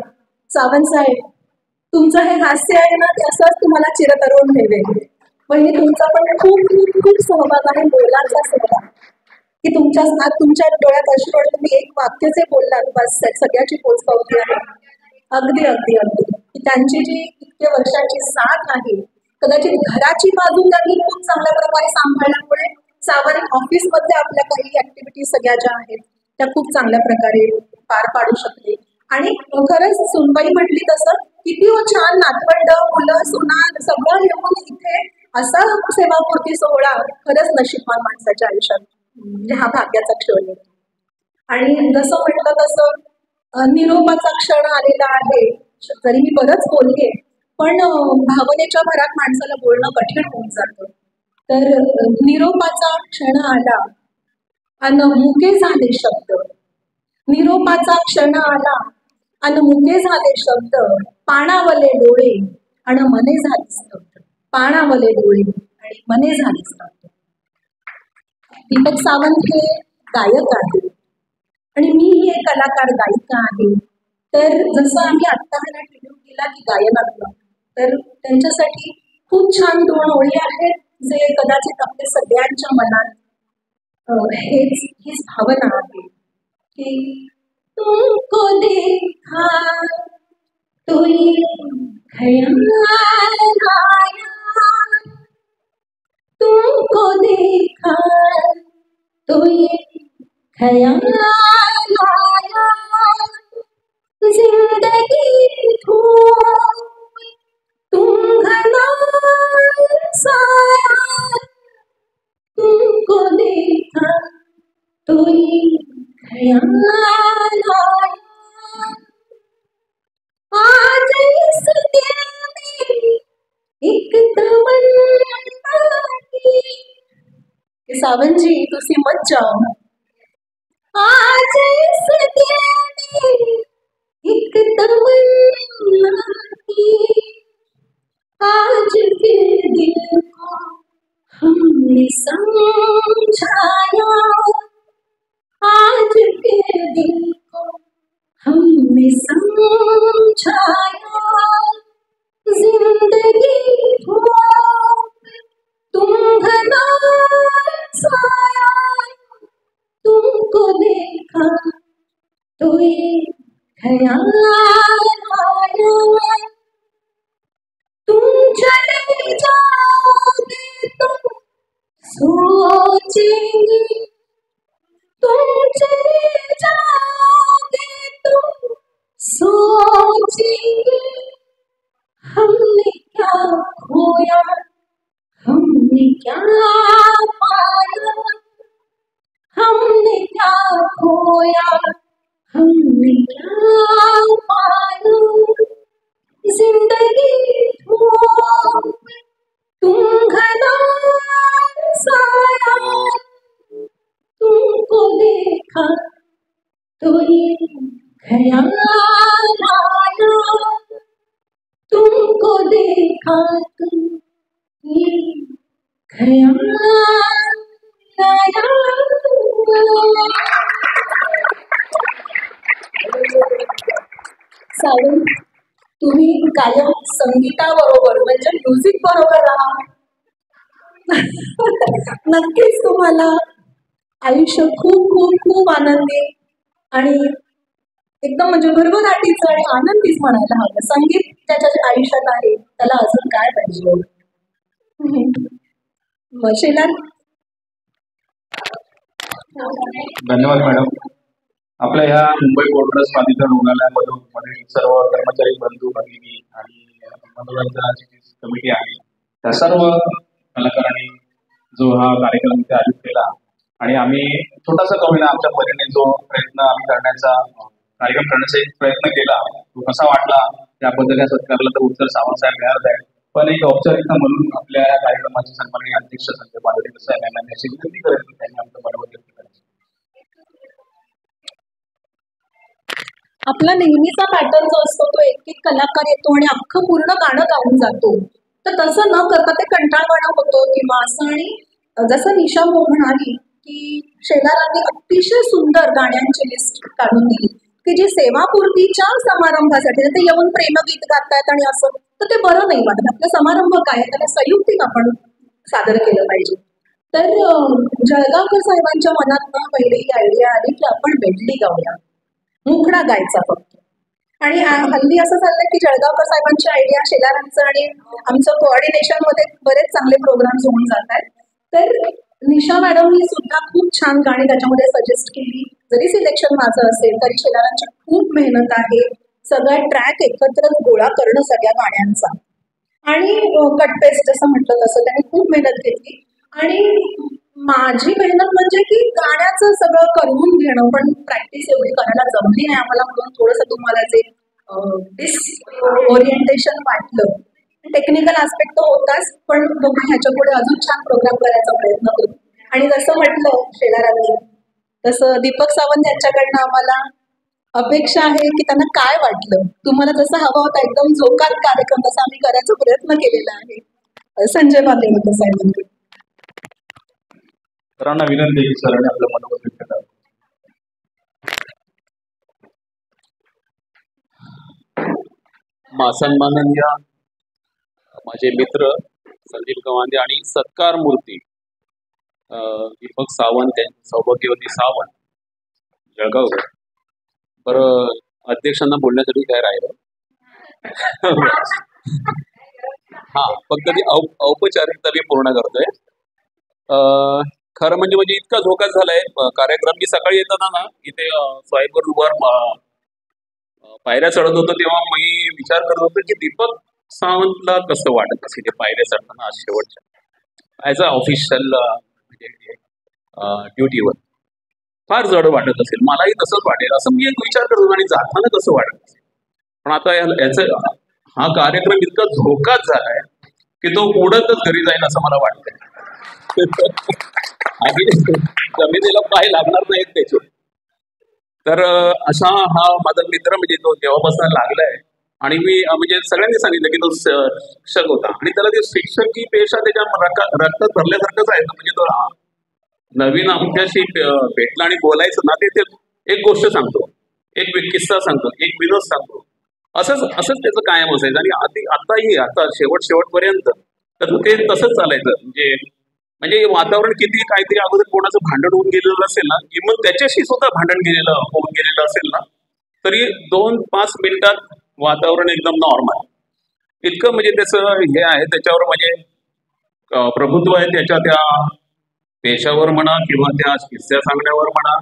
सावंत साहेब, तुमचं हे हास्य आहे ना, ते असंच तुम्हाला चिरतरुण ठेवेल. म्हणजे तुमचा पण खूप खूप खूप सहभाग आहे, बोलाचा सहभाग, की तुमच्या डोळ्यात अश्रू आहे, तुम्ही एक वाक्य जे बोललात बस सगळ्याची पोचपावती आहे. अगदी अगदी अगदी की त्यांची जी इतक्या वर्षाची साथ आहे, कदाचित घराची बाजू त्यांनी खूप चांगल्या प्रकारे सांभाळल्यामुळे सावंत ऑफिसमध्ये आपल्या काही ऍक्टिव्हिटी सगळ्या ज्या आहेत त्या खूप चांगल्या प्रकारे पार पाडू शकते. आणि खरंच सुनबाई म्हटली तसं किती छान नातवंड, मुलं, सुना सगळं येऊन इथे असा सेवापूर्ती सोहळा खरंच नशीबवान माणसाच्या आयुष्यात हा भाग्याचा क्षण आहे. आणि जसं म्हटलं तसं निरोपाचा क्षण आलेला आहे. जरी मी बरंच बोलले पण भावनेच्या भरात माणसाला बोलणं कठीण होऊन जातं. तर निरोपाचा क्षण आला अन मुके झाले शब्द, निरोपाचा क्षण आला अन मुके झाले शब्द, पाणावले डोळे आणि मने झाले स्तब्ध, पाणावले डोळे आणि मने झाले स्तब्ध. दीपक सावंत हे गायक आहे आणि मी ही एक कलाकार गायिका आहे. तर जसं आम्ही आत्ता ह्याला ट्रिब्यूट केला की गायनातलं, तर त्यांच्यासाठी खूप छान 2 ओळी आहेत जे कदाचित आपल्या सगळ्यांच्या मनात हीच भावना आहे की तुमको देखा तो ये ख्याल आया, तुमको देखा तो ये ख्याल आया, जिंदगी धूप तुम घना साया, तुमको देखा तो ये ख्याल आया, आज इस दिल में एक तमन्ना की सावंत जी तुसी मत जाओ, आज इस दिल में एक तमन्ना की, आज के दिल को हमने समझाया, आज के दिल को हमने समझाया, जिंदगी धूप तुम घना साया, तुमको देखा तो ये ख्याल आया, तुम चले जाओगे तो सोचेंगे, तुम चले जाओगे तो हात खयाल सावंत, तुम्ही कायम संगीताबरोबर म्हणजे म्युझिक बरोबर राहा. नक्कीच तुम्हाला आयुष्य खूप खूप खूप आनंदी आणि एकदम म्हणजे भरभराटीचं आणि आनंदीच म्हणायला हवं. संगीत त्याच्या आयुष्यात आहे, त्याला अजून काय पाहिजे. शेलार, धन्यवाद मॅडम. आपल्या ह्या मुंबई पोर्ट ट्रस्ट प्राधिकरण रुग्णालयामधून मधील सर्व कर्मचारी बंधू भगिनी आणि मनोरंजनाची जी कमिटी आहे त्या सर्व कलाकारांनी जो हा कार्यक्रम इथे आयोजित केला आणि आम्ही छोटासा कमीला आमच्या परीने जो प्रयत्न आम्ही करण्याचा कार्यक्रम करण्याचा एक प्रयत्न केला तो कसा वाटला त्याबद्दल या सत्कारला तर उत्तर सावंत साहेब मिळालं आहे. पण एक औपचारिकता म्हणून आपल्या या कार्यक्रमाचे सन्माननीय अध्यक्ष संजय बांदेकर साहेब यांना अशी विनंती करेल की त्यांनी आमचं मनोगत व्यक्त करायचं. आपला नेहमीचा पॅटर्न जो असतो तो एक एक कलाकार येतो आणि अख्खं पूर्ण गाणं गाऊन जातो. तर तसं न करता ते कंटाळवाणं होतो किंवा असं. आणि जसं निशा म्हणाली की शेलारांनी अतिशय सुंदर गाण्यांची लिस्ट काढून दिली की जी सेवापूर्तीच्या समारंभासाठी ते येऊन प्रेमगीत गातायत आणि असं, तर ते बरं नाही वाटत. आपला समारंभ काय आहे त्याला संयुक्तिक आपण सादर केलं पाहिजे. तर जळगावकर साहेबांच्या मनात पहिले ही आयडिया आली की आपण बेडली गाऊया, मुखडा गायचा फक्त. आणि हल्ली असं झालं की जळगावकर साहेबांची आयडिया शेलारांचं आणि आमचं कोऑर्डिनेशन मध्ये बरेच चांगले प्रोग्राम्स होऊन जात आहेत. तर निशा मॅडमनी सुद्धा खूप छान गाणी त्याच्यामध्ये सजेस्ट केली. जरी सिलेक्शन माझं असेल तरी शेलारांची खूप मेहनत आहे सगळा ट्रॅक एकत्र गोळा करणं सगळ्या गाण्यांचा. आणि कट पेस्ट जसं म्हटलं तसं त्यांनी खूप मेहनत घेतली. आणि माझी मेहनत म्हणजे की गाण्याचं सगळं करून घेणं, पण प्रॅक्टिस एवढी करायला जमली नाही आम्हाला, म्हणून थोडंसं तुम्हाला जे डिसओरिएंटेशन वाटलं. टेक्निकल आस्पेक्ट तो होताच, पण ह्याच्या पुढे अजून छान प्रोग्राम करायचा प्रयत्न करू. आणि जसं म्हटलं शेलारांनी तसं दीपक सावंत यांच्याकडनं आम्हाला अपेक्षा आहे की त्यांना काय वाटलं, तुम्हाला जसं हवा होता एकदम झोकात कार्यक्रम तसा आम्ही करायचा प्रयत्न केलेला आहे. संजय बांदेकर साहेबांकडे सरांना विनंती आहे की सरांनी आपलं मनोगत व्यक्त करावं. सन्माननीय माझे मित्र संदीप गवांदे आणि सत्कार मूर्ती दीपक सावंत, सौभाग्यवती सावंत जळगाव. बरं, अध्यक्षांना बोलण्यासाठी काय राहिलं? हा, फक्त ती औपचारिकता मी पूर्ण करतोय. खरं म्हणजे इतका झोकाच झालाय कार्यक्रम की सकाळी येताना ना इथे स्वाईबर वर पायऱ्या चढत होतो तेव्हा मी विचार करत होतो की दीपक सावंतला कसं वाटत असेल ते पायऱ्या चढताना आज शेवटच्या ॲज अ ऑफिशियल म्हणजे ड्युटीवर फार जड वाटत असेल. मलाही तसंच वाटेल असं मी एक विचार करतो आणि जाताना कसं वाटत असेल. पण आता याचं हा कार्यक्रम इतका झोकाच झालाय की तो उडतच घरी जाईल असं मला वाटतंय. आणि जमिनीला पाय लागणार नाहीत त्याचे. तर असा हा माझा मित्र म्हणजे तो जेव्हापासून लागलाय आणि मी म्हणजे सगळ्यांनी सांगितलं की तो शिक्षक होता आणि त्याला ते शिक्षकी पेशा त्याच्या रक्तात भरल्यासारखंच आहे. म्हणजे तो नवीन आमच्याशी भेटला आणि बोलायचं ना ते एक गोष्ट सांगतो, एक किस्सा सांगतो, एक विनोद सांगतो, असंच त्याचं कायम असायचं. आणि आता शेवटपर्यंत तर ते तसंच चालायचं. म्हणजे वातावरण किती काहीतरी अगोदर कोणाचं भांडण होऊन गेलेलं असेल ना, की मग त्याच्याशी सुद्धा भांडण होऊन गेलेलं असेल ना, तरी 2-5 मिनिटात वातावरण एकदम नॉर्मल. इतकं म्हणजे त्याचं हे आहे, त्याच्यावर म्हणजे प्रभुत्व आहे त्याच्या त्या पेशावर म्हणा किंवा त्या किस्स्या सांगण्यावर म्हणा